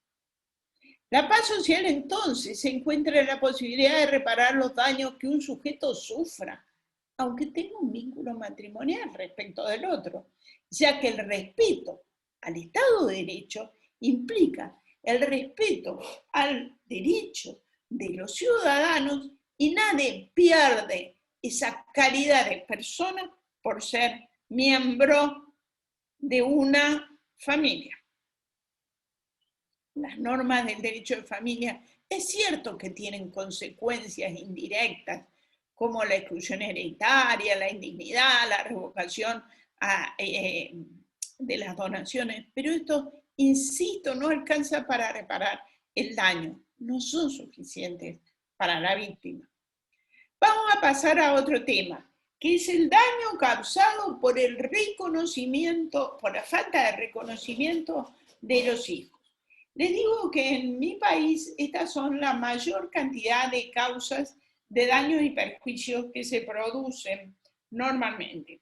La paz social entonces se encuentra en la posibilidad de reparar los daños que un sujeto sufra, aunque tenga un vínculo matrimonial respecto del otro, ya que el respeto al Estado de Derecho implica el respeto al derecho de los ciudadanos y nadie pierde esa calidad de persona por ser miembro de una familia. Las normas del derecho de familia es cierto que tienen consecuencias indirectas, como la exclusión hereditaria, la indignidad, la revocación de las donaciones, pero esto, insisto, no alcanza para reparar el daño, no son suficientes para la víctima. Vamos a pasar a otro tema, que es el daño causado por el reconocimiento, por la falta de reconocimiento de los hijos. Les digo que en mi país estas son la mayor cantidad de causas de daños y perjuicios que se producen normalmente,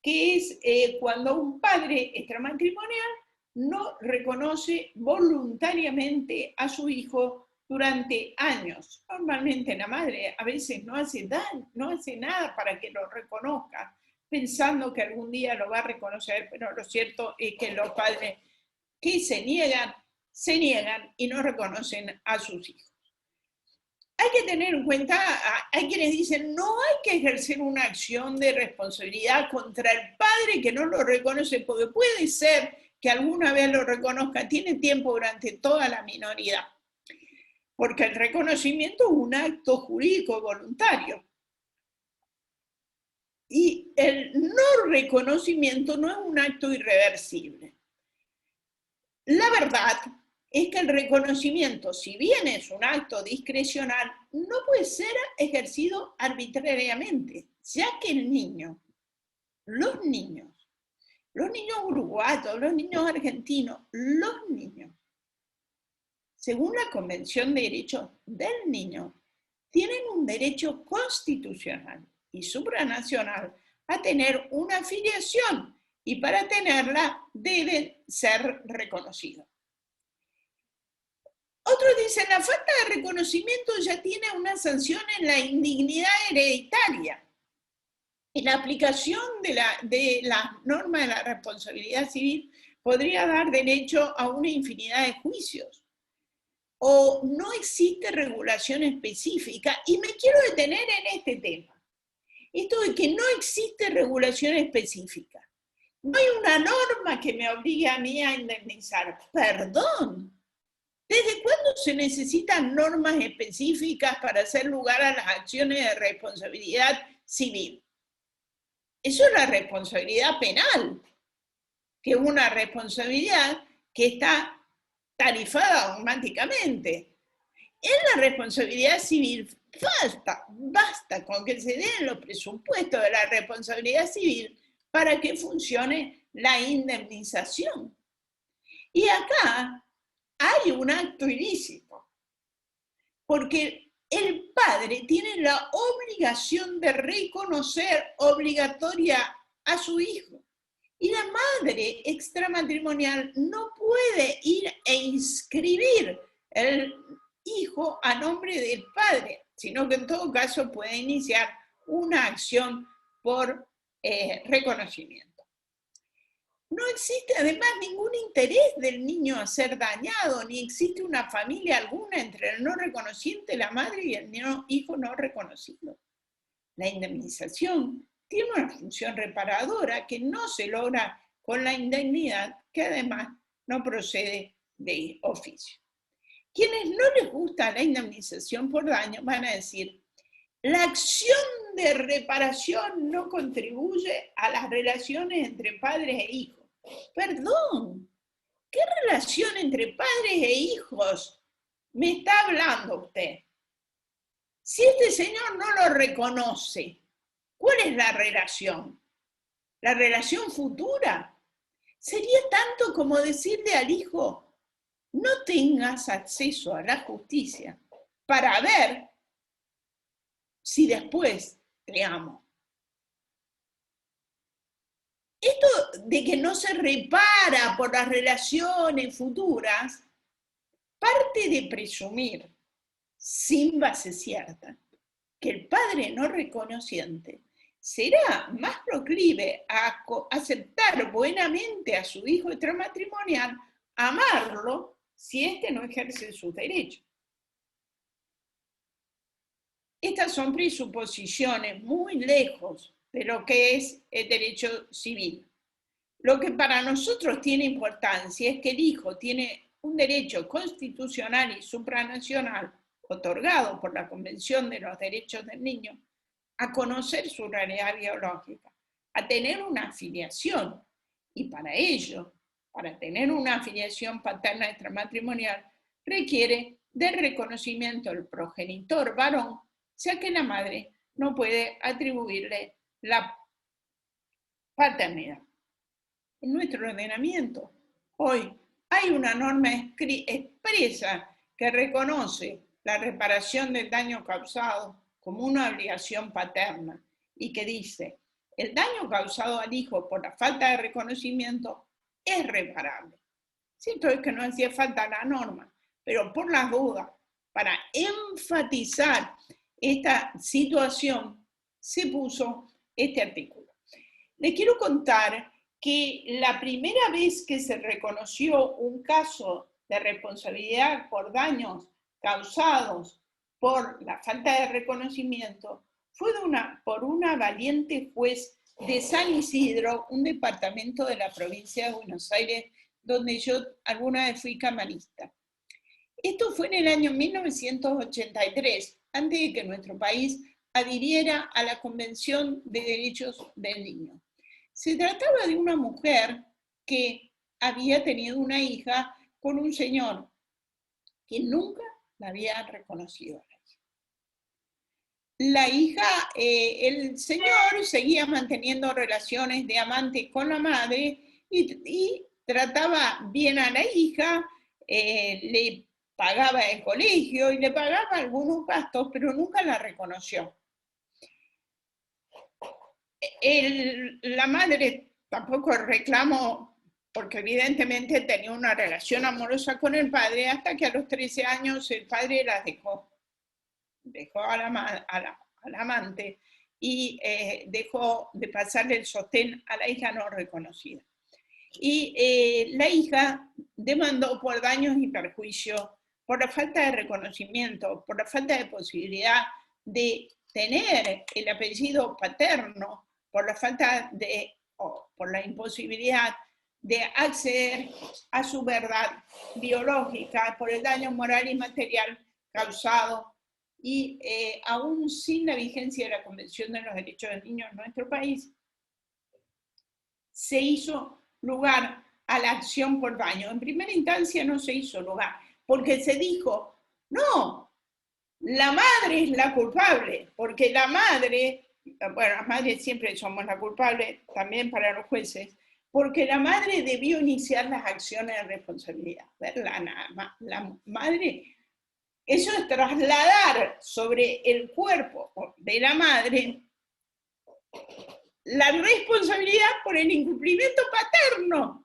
que es cuando un padre extramatrimonial no reconoce voluntariamente a su hijo durante años. Normalmente la madre a veces no hace nada para que lo reconozca, pensando que algún día lo va a reconocer, pero lo cierto es que los padres que se niegan y no reconocen a sus hijos. Hay que tener en cuenta, hay quienes dicen, no hay que ejercer una acción de responsabilidad contra el padre que no lo reconoce, porque puede ser que alguna vez lo reconozca, tiene tiempo durante toda la minoridad, porque el reconocimiento es un acto jurídico voluntario. Y el no reconocimiento no es un acto irreversible. La verdad es que el reconocimiento, si bien es un acto discrecional, no puede ser ejercido arbitrariamente, ya que el niño los niños uruguayos, los niños argentinos, los niños, según la Convención de Derechos del Niño, tienen un derecho constitucional y supranacional a tener una afiliación, y para tenerla deben ser reconocidos. Otros dicen, la falta de reconocimiento ya tiene una sanción en la indignidad hereditaria. En la aplicación de la norma de la responsabilidad civil podría dar derecho a una infinidad de juicios. O no existe regulación específica, y me quiero detener en este tema. Esto de que no existe regulación específica. No hay una norma que me obligue a mí a indemnizar. Perdón. ¿Desde cuándo se necesitan normas específicas para hacer lugar a las acciones de responsabilidad civil? Eso es la responsabilidad penal, que es una responsabilidad que está tarifada automáticamente. En la responsabilidad civil basta con que se den los presupuestos de la responsabilidad civil para que funcione la indemnización. Y acá hay un acto ilícito, porque el padre tiene la obligación de reconocer obligatoria a su hijo. Y la madre extramatrimonial no puede ir e inscribir el hijo a nombre del padre, sino que en todo caso puede iniciar una acción por reconocimiento. No existe además ningún interés del niño a ser dañado, ni existe una familia alguna entre el no reconociente, la madre, y el hijo no reconocido. La indemnización tiene una función reparadora que no se logra con la indemnidad, que además no procede de oficio. Quienes no les gusta la indemnización por daño van a decir, la acción de reparación no contribuye a las relaciones entre padres e hijos. Perdón, ¿qué relación entre padres e hijos me está hablando usted? Si este señor no lo reconoce, ¿cuál es la relación? ¿La relación futura? Sería tanto como decirle al hijo, no tengas acceso a la justicia para ver si después te amo. Esto de que no se repara por las relaciones futuras, parte de presumir, sin base cierta, que el padre no reconociente será más proclive a aceptar buenamente a su hijo extramatrimonial, amarlo, si éste no ejerce sus derechos. Estas son presuposiciones muy lejos de lo que es el derecho civil. Lo que para nosotros tiene importancia es que el hijo tiene un derecho constitucional y supranacional otorgado por la Convención de los Derechos del Niño a conocer su realidad biológica, a tener una afiliación, y para ello, para tener una afiliación paterna extramatrimonial, requiere del reconocimiento del progenitor varón, ya que la madre no puede atribuirle la paternidad. En nuestro ordenamiento, hoy hay una norma expresa que reconoce la reparación del daño causado como una obligación paterna y que dice, el daño causado al hijo por la falta de reconocimiento es reparable. Cierto es que no hacía falta la norma, pero por las dudas, para enfatizar esta situación, se puso este artículo. Les quiero contar que la primera vez que se reconoció un caso de responsabilidad por daños causados por la falta de reconocimiento fue por una valiente juez de San Isidro, un departamento de la provincia de Buenos Aires, donde yo alguna vez fui camarista. Esto fue en el año 1983, antes de que nuestro país adhiriera a la Convención de Derechos del Niño. Se trataba de una mujer que había tenido una hija con un señor que nunca la había reconocido a la hija. la hija, el señor seguía manteniendo relaciones de amante con la madre y trataba bien a la hija, le pagaba el colegio y le pagaba algunos gastos, pero nunca la reconoció. La madre tampoco reclamó, porque evidentemente tenía una relación amorosa con el padre, hasta que a los 13 años el padre la dejó al amante y dejó de pasarle el sostén a la hija no reconocida. Y la hija demandó por daños y perjuicios, por la falta de reconocimiento, por la falta de posibilidad de tener el apellido paterno, por la falta de, por la imposibilidad de acceder a su verdad biológica, por el daño moral y material causado, y aún sin la vigencia de la Convención de los Derechos del Niño en nuestro país, se hizo lugar a la acción por daño. En primera instancia no se hizo lugar, porque se dijo, no, la madre es la culpable, porque la madre, bueno, las madres siempre somos la culpable, también para los jueces, porque la madre debió iniciar las acciones de responsabilidad. La madre, eso es trasladar sobre el cuerpo de la madre la responsabilidad por el incumplimiento paterno,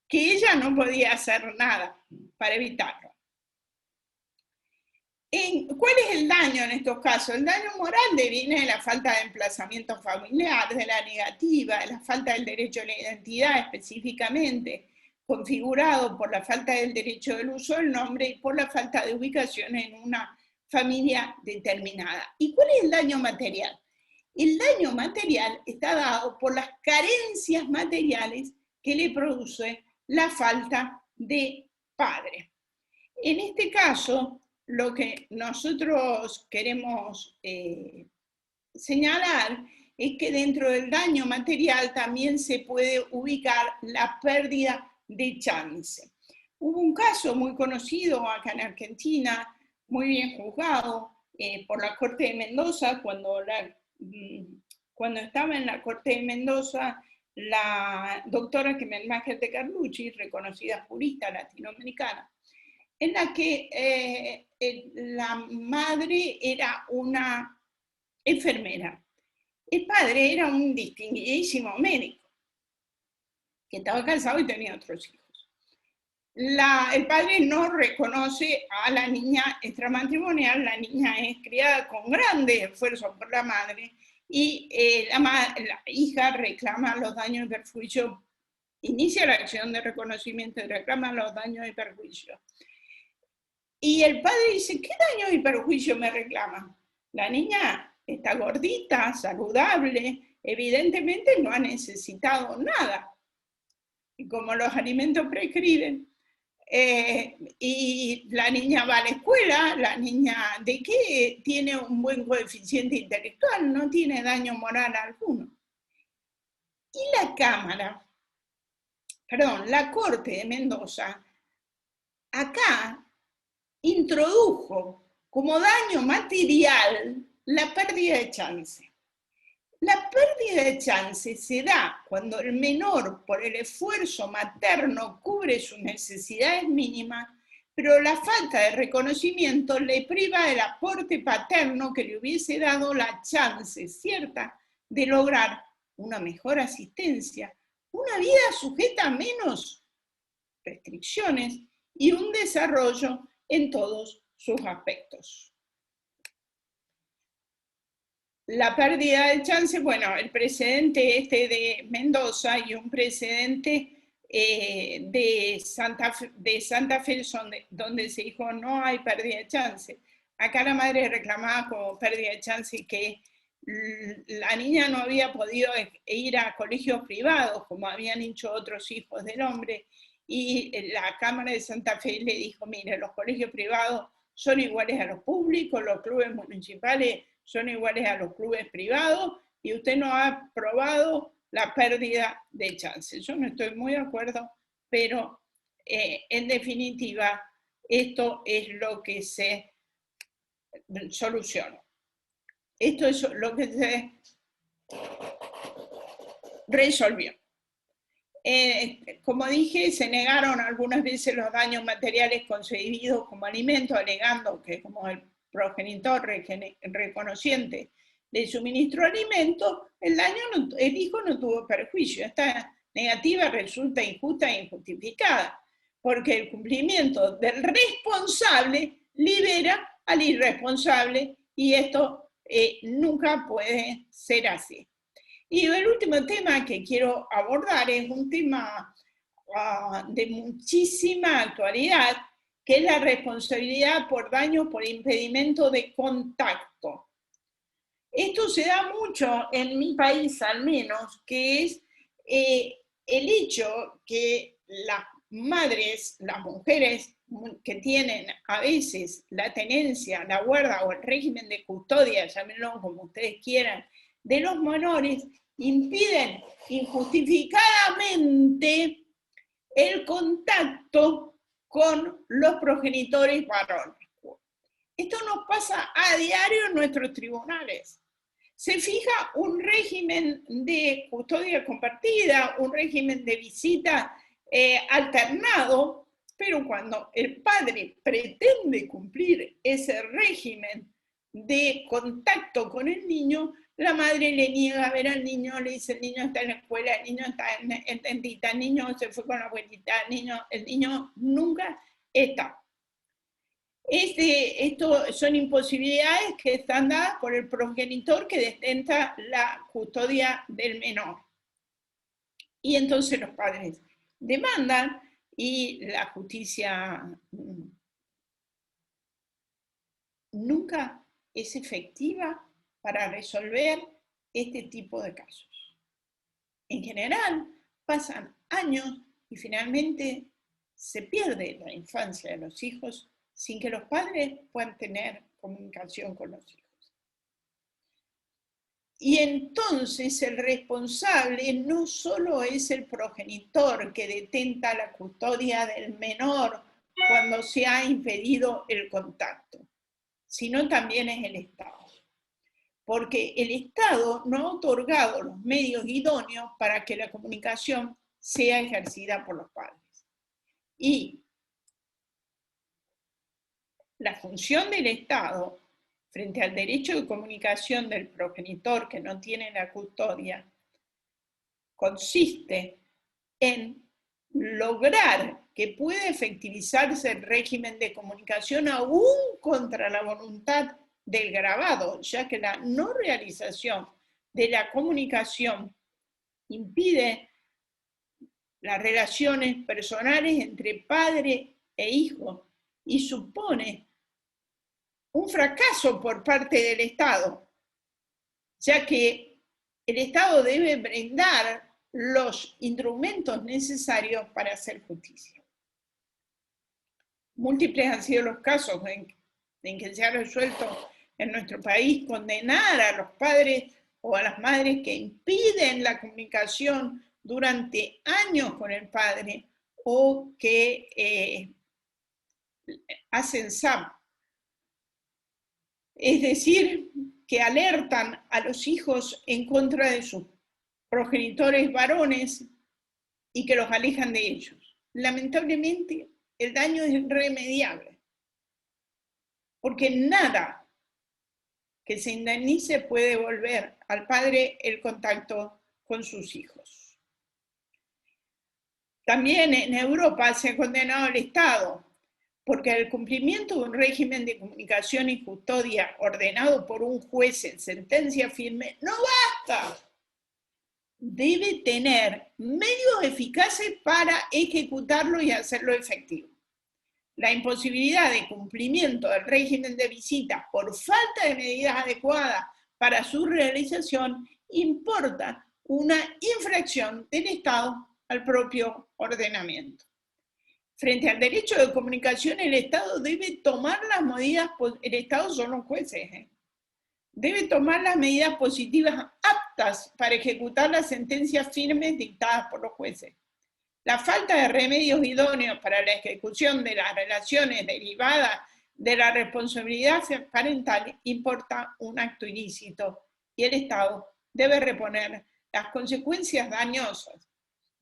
que ella no podía hacer nada para evitarlo. ¿Cuál es el daño en estos casos? El daño moral deviene de la falta de emplazamiento familiar, de la negativa, de la falta del derecho a la identidad específicamente, configurado por la falta del derecho del uso del nombre y por la falta de ubicación en una familia determinada. ¿Y cuál es el daño material? El daño material está dado por las carencias materiales que le produce la falta de padre. En este caso, lo que nosotros queremos señalar es que dentro del daño material también se puede ubicar la pérdida de chance. Hubo un caso muy conocido acá en Argentina, muy bien juzgado por la Corte de Mendoza, cuando estaba en la Corte de Mendoza la doctora Kemelmacher de Carlucci, reconocida jurista latinoamericana, en la que la madre era una enfermera. El padre era un distinguidísimo médico, que estaba casado y tenía otros hijos. El padre no reconoce a la niña extramatrimonial, la niña es criada con grandes esfuerzos por la madre, y la hija reclama los daños y perjuicios, inicia la acción de reconocimiento y reclama los daños y perjuicios. Y el padre dice, ¿qué daños y perjuicios me reclaman? La niña está gordita, saludable, evidentemente no ha necesitado nada. Y como los alimentos prescriben, y la niña va a la escuela, la niña ¿de qué? Tiene un buen coeficiente intelectual, no tiene daño moral alguno. Y la Corte de Mendoza, acá introdujo como daño material la pérdida de chance. La pérdida de chance se da cuando el menor, por el esfuerzo materno, cubre sus necesidades mínimas, pero la falta de reconocimiento le priva del aporte paterno que le hubiese dado la chance cierta de lograr una mejor asistencia, una vida sujeta a menos restricciones y un desarrollo en todos sus aspectos. La pérdida de chance, bueno, el precedente de Mendoza y un precedente de Santa Fe, donde se dijo no hay pérdida de chance. Acá la madre reclamaba como pérdida de chance que la niña no había podido ir a colegios privados, como habían hecho otros hijos del hombre, y la Cámara de Santa Fe le dijo, mire, los colegios privados son iguales a los públicos, los clubes municipales son iguales a los clubes privados, y usted no ha aprobado la pérdida de chance. Yo no estoy muy de acuerdo, pero en definitiva, esto es lo que se solucionó. Esto es lo que se resolvió. Como dije, se negaron algunas veces los daños materiales concebidos como alimento, alegando que como el progenitor reconociente le suministró alimento, el hijo no tuvo perjuicio. Esta negativa resulta injusta e injustificada, porque el cumplimiento del responsable libera al irresponsable, y esto nunca puede ser así. Y el último tema que quiero abordar es un tema de muchísima actualidad, que es la responsabilidad por daños por impedimento de contacto. Esto se da mucho en mi país, al menos, que es el hecho que las madres, las mujeres que tienen a veces la tenencia, la guarda o el régimen de custodia, llámenlo como ustedes quieran, de los menores, impiden injustificadamente el contacto con los progenitores varones. Esto nos pasa a diario en nuestros tribunales. Se fija un régimen de custodia compartida, un régimen de visita alternado, pero cuando el padre pretende cumplir ese régimen de contacto con el niño, la madre le niega a ver al niño, le dice: el niño está en la escuela, el niño está en dentista, el niño se fue con la abuelita, el niño nunca está. Esto son imposibilidades que están dadas por el progenitor que detenta la custodia del menor. Y entonces los padres demandan y la justicia nunca es efectiva para resolver este tipo de casos. En general, pasan años y finalmente se pierde la infancia de los hijos sin que los padres puedan tener comunicación con los hijos. Y entonces el responsable no solo es el progenitor que detenta la custodia del menor cuando se ha impedido el contacto, sino también es el Estado. Porque el Estado no ha otorgado los medios idóneos para que la comunicación sea ejercida por los padres. Y la función del Estado, frente al derecho de comunicación del progenitor que no tiene la custodia, consiste en lograr que pueda efectivizarse el régimen de comunicación aún contra la voluntad del grabado, ya que la no realización de la comunicación impide las relaciones personales entre padre e hijo y supone un fracaso por parte del Estado, ya que el Estado debe brindar los instrumentos necesarios para hacer justicia. Múltiples han sido los casos en que se ha resuelto en nuestro país condenar a los padres o a las madres que impiden la comunicación durante años con el padre o que hacen SAP. Es decir, que alertan a los hijos en contra de sus progenitores varones y que los alejan de ellos. Lamentablemente, el daño es irremediable, porque nada que se indemnice puede devolver al padre el contacto con sus hijos. También en Europa se ha condenado al Estado, porque el cumplimiento de un régimen de comunicación y custodia ordenado por un juez en sentencia firme no basta. Debe tener medios eficaces para ejecutarlo y hacerlo efectivo. La imposibilidad de cumplimiento del régimen de visitas por falta de medidas adecuadas para su realización importa una infracción del Estado al propio ordenamiento. Frente al derecho de comunicación, el Estado debe tomar las medidas, el Estado son los jueces, debe tomar las medidas positivas aptas para ejecutar las sentencias firmes dictadas por los jueces. La falta de remedios idóneos para la ejecución de las relaciones derivadas de la responsabilidad parental importa un acto ilícito y el Estado debe reponer las consecuencias dañosas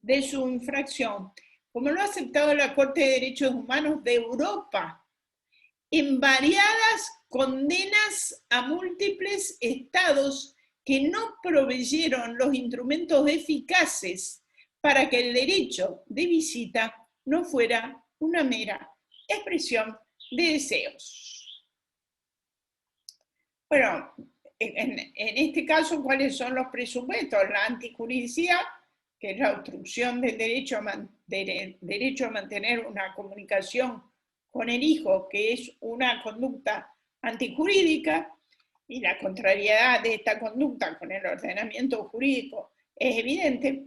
de su infracción, como lo ha aceptado la Corte de Derechos Humanos de Europa, en variadas condenas a múltiples estados que no proveyeron los instrumentos eficaces para que el derecho de visita no fuera una mera expresión de deseos. Bueno, en este caso, ¿cuáles son los presupuestos? La antijuridicidad, que es la obstrucción del derecho a mantener una comunicación con el hijo, que es una conducta antijurídica, y la contrariedad de esta conducta con el ordenamiento jurídico es evidente.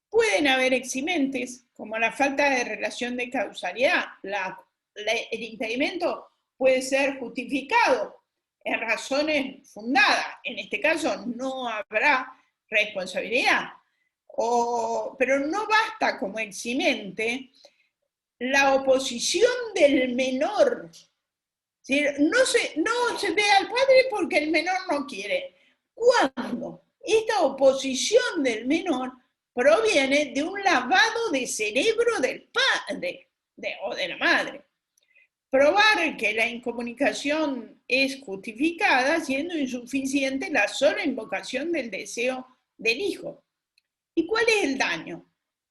Pueden haber eximentes, como la falta de relación de causalidad. El impedimento puede ser justificado en razones fundadas. En este caso no habrá responsabilidad. Pero no basta como eximente la oposición del menor. No se ve al padre porque el menor no quiere. Cuando esta oposición del menor proviene de un lavado de cerebro del padre o de la madre. Probar que la incomunicación es justificada siendo insuficiente la sola invocación del deseo del hijo. ¿Y cuál es el daño?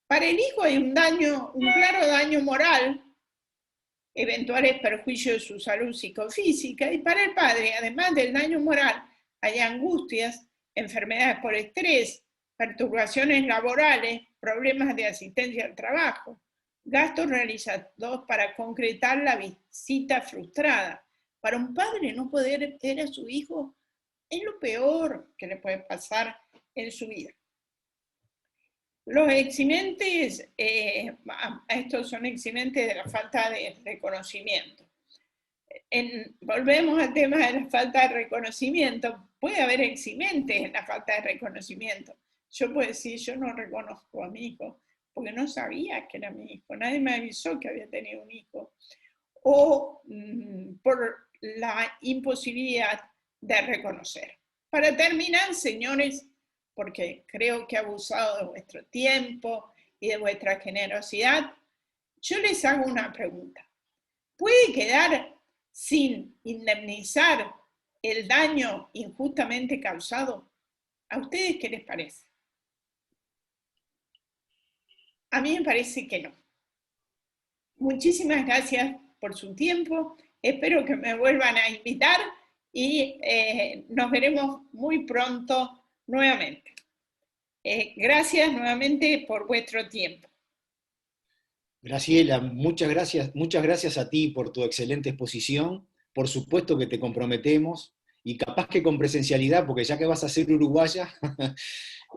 Para el hijo hay un claro daño moral, eventuales perjuicios de su salud psicofísica, y para el padre, además del daño moral, hay angustias, enfermedades por estrés, perturbaciones laborales, problemas de asistencia al trabajo, gastos realizados para concretar la visita frustrada. Para un padre no poder ver a su hijo es lo peor que le puede pasar en su vida. Los eximentes, estos son eximentes de la falta de reconocimiento. Volvemos al tema de la falta de reconocimiento. Puede haber eximentes en la falta de reconocimiento. Yo puedo decir, yo no reconozco a mi hijo, porque no sabía que era mi hijo, nadie me avisó que había tenido un hijo. O por la imposibilidad de reconocer. Para terminar, señores, porque creo que he abusado de vuestro tiempo y de vuestra generosidad, yo les hago una pregunta. ¿Puede quedar sin indemnizar el daño injustamente causado? ¿A ustedes qué les parece? A mí me parece que no. Muchísimas gracias por su tiempo. Espero que me vuelvan a invitar y nos veremos muy pronto nuevamente. Gracias nuevamente por vuestro tiempo. Graciela, muchas gracias a ti por tu excelente exposición. Por supuesto que te comprometemos, y capaz que con presencialidad, porque ya que vas a ser uruguaya,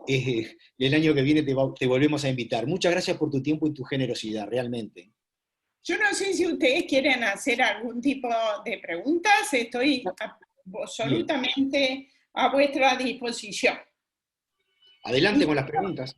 el año que viene te volvemos a invitar. Muchas gracias por tu tiempo y tu generosidad, realmente. Yo no sé si ustedes quieren hacer algún tipo de preguntas, estoy absolutamente a vuestra disposición. Adelante con las preguntas.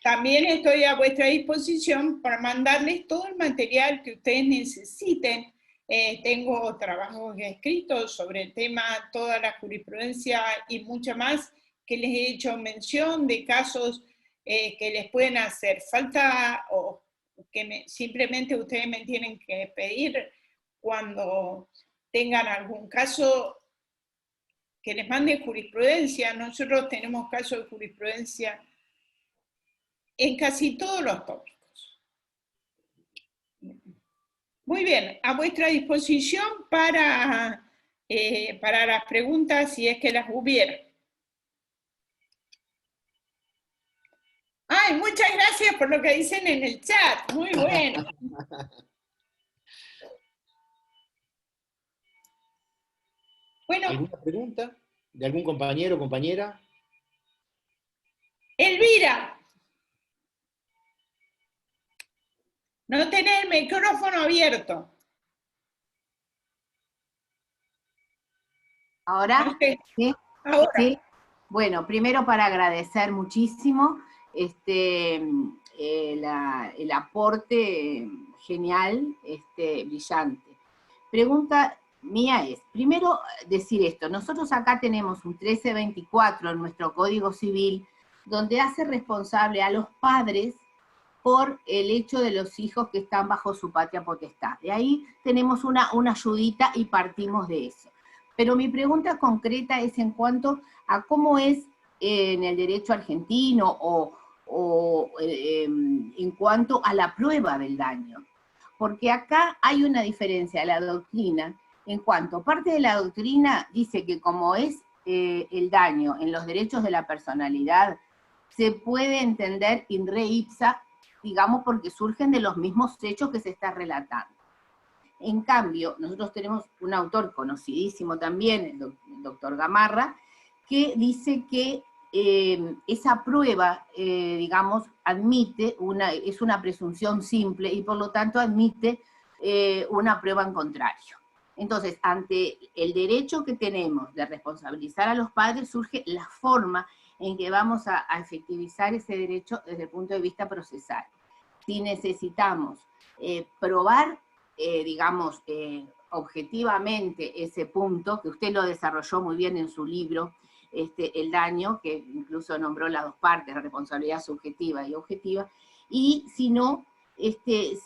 También estoy a vuestra disposición para mandarles todo el material que ustedes necesiten. Tengo trabajos escritos sobre el tema, toda la jurisprudencia y mucho más que les he hecho mención de casos que les pueden hacer falta o que simplemente ustedes me tienen que pedir cuando tengan algún caso que les mande jurisprudencia. Nosotros tenemos casos de jurisprudencia en casi todos los tópicos. Muy bien, a vuestra disposición para las preguntas, si es que las hubiera. Ay, muchas gracias por lo que dicen en el chat, muy bueno. Bueno, ¿alguna pregunta de algún compañero o compañera? Elvira, no tenés el micrófono abierto. ¿Ahora? No sé. ¿Sí? Ahora. ¿Sí? Bueno, primero para agradecer muchísimo el aporte genial, brillante. Pregunta, mía es, primero decir esto, nosotros acá tenemos un 1324 en nuestro Código Civil, donde hace responsable a los padres por el hecho de los hijos que están bajo su patria potestad. De ahí tenemos una ayudita y partimos de eso. Pero mi pregunta concreta es en cuanto a cómo es en el derecho argentino o en cuanto a la prueba del daño. Porque acá hay una diferencia de la doctrina, en cuanto parte de la doctrina dice que como es el daño en los derechos de la personalidad, se puede entender in re ipsa, digamos, porque surgen de los mismos hechos que se está relatando. En cambio, nosotros tenemos un autor conocidísimo también, el doctor Gamarra, que dice que esa prueba, digamos, admite es una presunción simple y por lo tanto admite una prueba en contrario. Entonces, ante el derecho que tenemos de responsabilizar a los padres, surge la forma en que vamos a efectivizar ese derecho desde el punto de vista procesal. Si necesitamos probar, digamos, objetivamente ese punto, que usted lo desarrolló muy bien en su libro, el daño, que incluso nombró las dos partes, responsabilidad subjetiva y objetiva, y si no,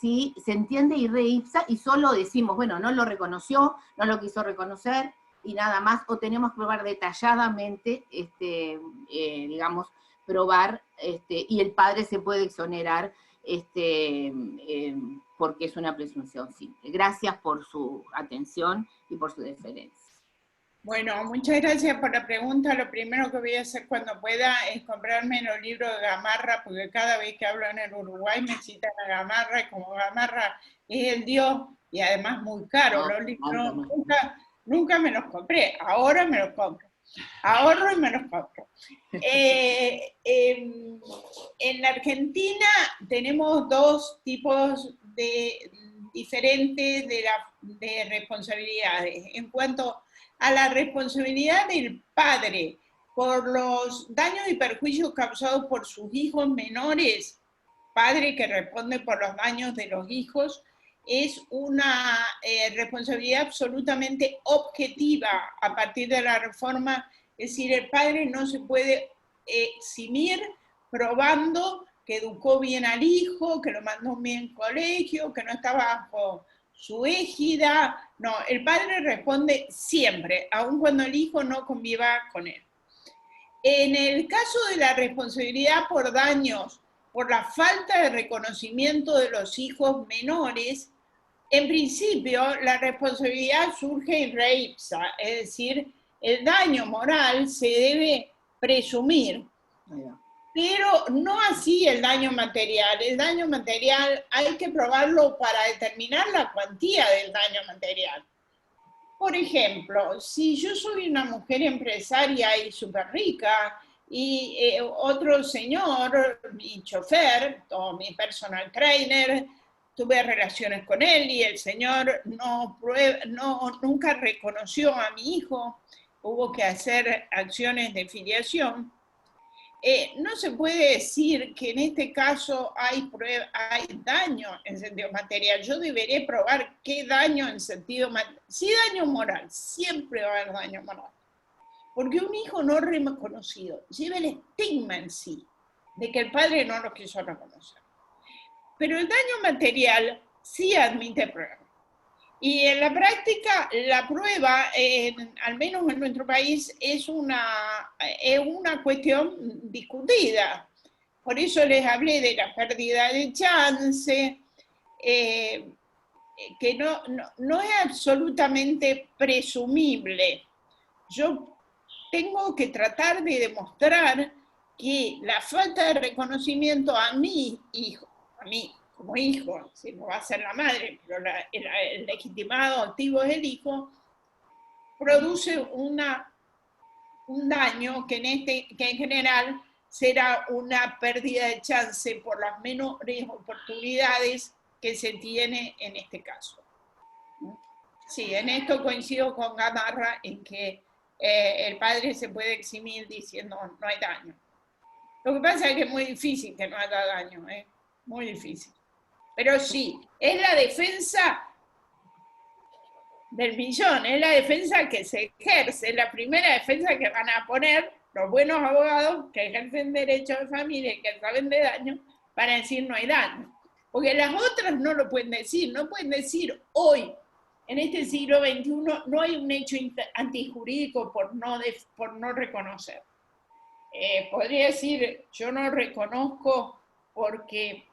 si se entiende y re ipsa, y solo decimos, bueno, no lo reconoció, no lo quiso reconocer, y nada más, o tenemos que probar detalladamente, digamos, probar, y el padre se puede exonerar, porque es una presunción simple. Gracias por su atención y por su deferencia. Bueno, muchas gracias por la pregunta. Lo primero que voy a hacer cuando pueda es comprarme los libros de Gamarra, porque cada vez que hablo en el Uruguay me citan a Gamarra, y como Gamarra es el dios, y además muy caro, los libros nunca me los compré, ahora me los compro. Ahorro y me los compro. En la Argentina tenemos dos tipos diferentes de responsabilidades. En cuanto a la responsabilidad del padre por los daños y perjuicios causados por sus hijos menores, padre que responde por los daños de los hijos, es una responsabilidad absolutamente objetiva a partir de la reforma. Es decir, el padre no se puede eximir probando que educó bien al hijo, que lo mandó bien al colegio, que no estaba bajo su égida. No, el padre responde siempre, aun cuando el hijo no conviva con él. En el caso de la responsabilidad por daños, por la falta de reconocimiento de los hijos menores, en principio la responsabilidad surge en re ipsa, es decir, el daño moral se debe presumir, pero no así el daño material. El daño material hay que probarlo para determinar la cuantía del daño material. Por ejemplo, si yo soy una mujer empresaria y súper rica, y otro señor, mi chofer o mi personal trainer, tuve relaciones con él y el señor nunca reconoció a mi hijo, hubo que hacer acciones de filiación. No se puede decir que en este caso hay daño en sentido material. Yo deberé probar qué daño en sentido material. Sí, daño moral, siempre va a haber daño moral. Porque un hijo no reconocido lleva el estigma en sí de que el padre no lo quiso reconocer. Pero el daño material sí admite prueba. Y en la práctica, la prueba, al menos en nuestro país, es una cuestión discutida. Por eso les hablé de la pérdida de chance, que no es absolutamente presumible. Yo tengo que tratar de demostrar que la falta de reconocimiento a mi hijo, a mí como hijo, si no va a ser la madre, pero el legitimado activo es el hijo, produce un daño que en general será una pérdida de chance por las menores oportunidades que se tiene en este caso. Sí, en esto coincido con Gamarra en que el padre se puede eximir diciendo no hay daño. Lo que pasa es que es muy difícil que no haya daño, muy difícil. Pero sí, es la defensa del millón, es la defensa que se ejerce, es la primera defensa que van a poner los buenos abogados que ejercen derecho de familia y que saben de daño, para decir no hay daño. Porque las otras no lo pueden decir, no pueden decir hoy, en este siglo XXI, no hay un hecho antijurídico por no reconocer. Podría decir, yo no reconozco porque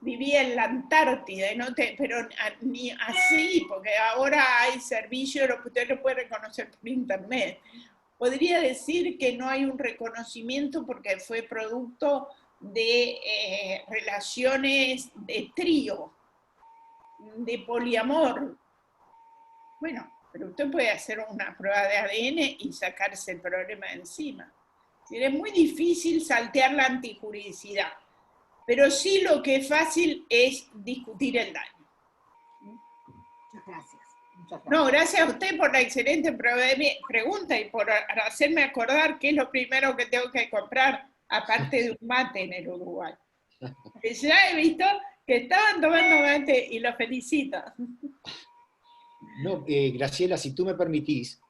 vivía en la Antártida, pero ni así, porque ahora hay servicios, usted lo puede reconocer por internet. Podría decir que no hay un reconocimiento porque fue producto de relaciones de trío, de poliamor. Bueno, pero usted puede hacer una prueba de ADN y sacarse el problema de encima. Es muy difícil saltear la antijuridicidad, pero sí lo que es fácil es discutir el daño. Muchas gracias. No, gracias a usted por la excelente pregunta y por hacerme acordar qué es lo primero que tengo que comprar, aparte de un mate en el Uruguay. Ya he visto que estaban tomando mate y los felicito. No, Graciela, si tú me permitís,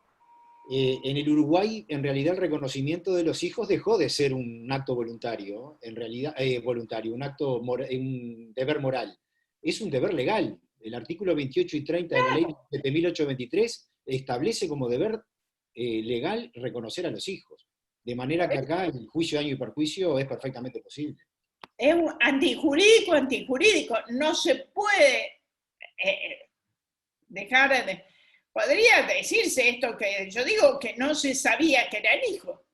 en el Uruguay, en realidad, el reconocimiento de los hijos dejó de ser un acto voluntario, en realidad, un deber moral. Es un deber legal. El artículo 28 y 30 de la ley 7823 establece como deber legal reconocer a los hijos. De manera que acá el juicio, daño y perjuicio es perfectamente posible. Es un antijurídico. No se puede dejar de... Podría decirse esto que yo digo, que no se sabía que era el hijo.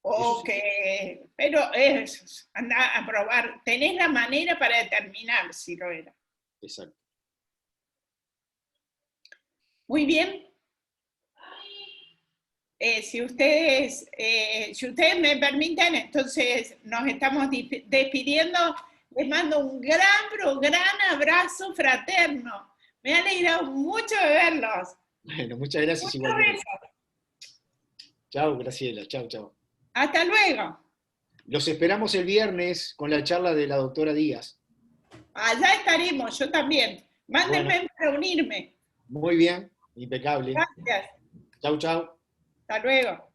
O que, pero es, anda a probar, tenés la manera para determinar si lo era. Exacto. Muy bien. Si ustedes me permiten, entonces nos estamos despidiendo. Les mando un gran abrazo fraterno. Me ha alegrado mucho de verlos. Bueno, muchas gracias igualmente. Chao, Graciela. Chao. Hasta luego. Los esperamos el viernes con la charla de la doctora Díaz. Allá estaremos, yo también. Mándenme para unirme. Muy bien, impecable. Gracias. Chau. Hasta luego.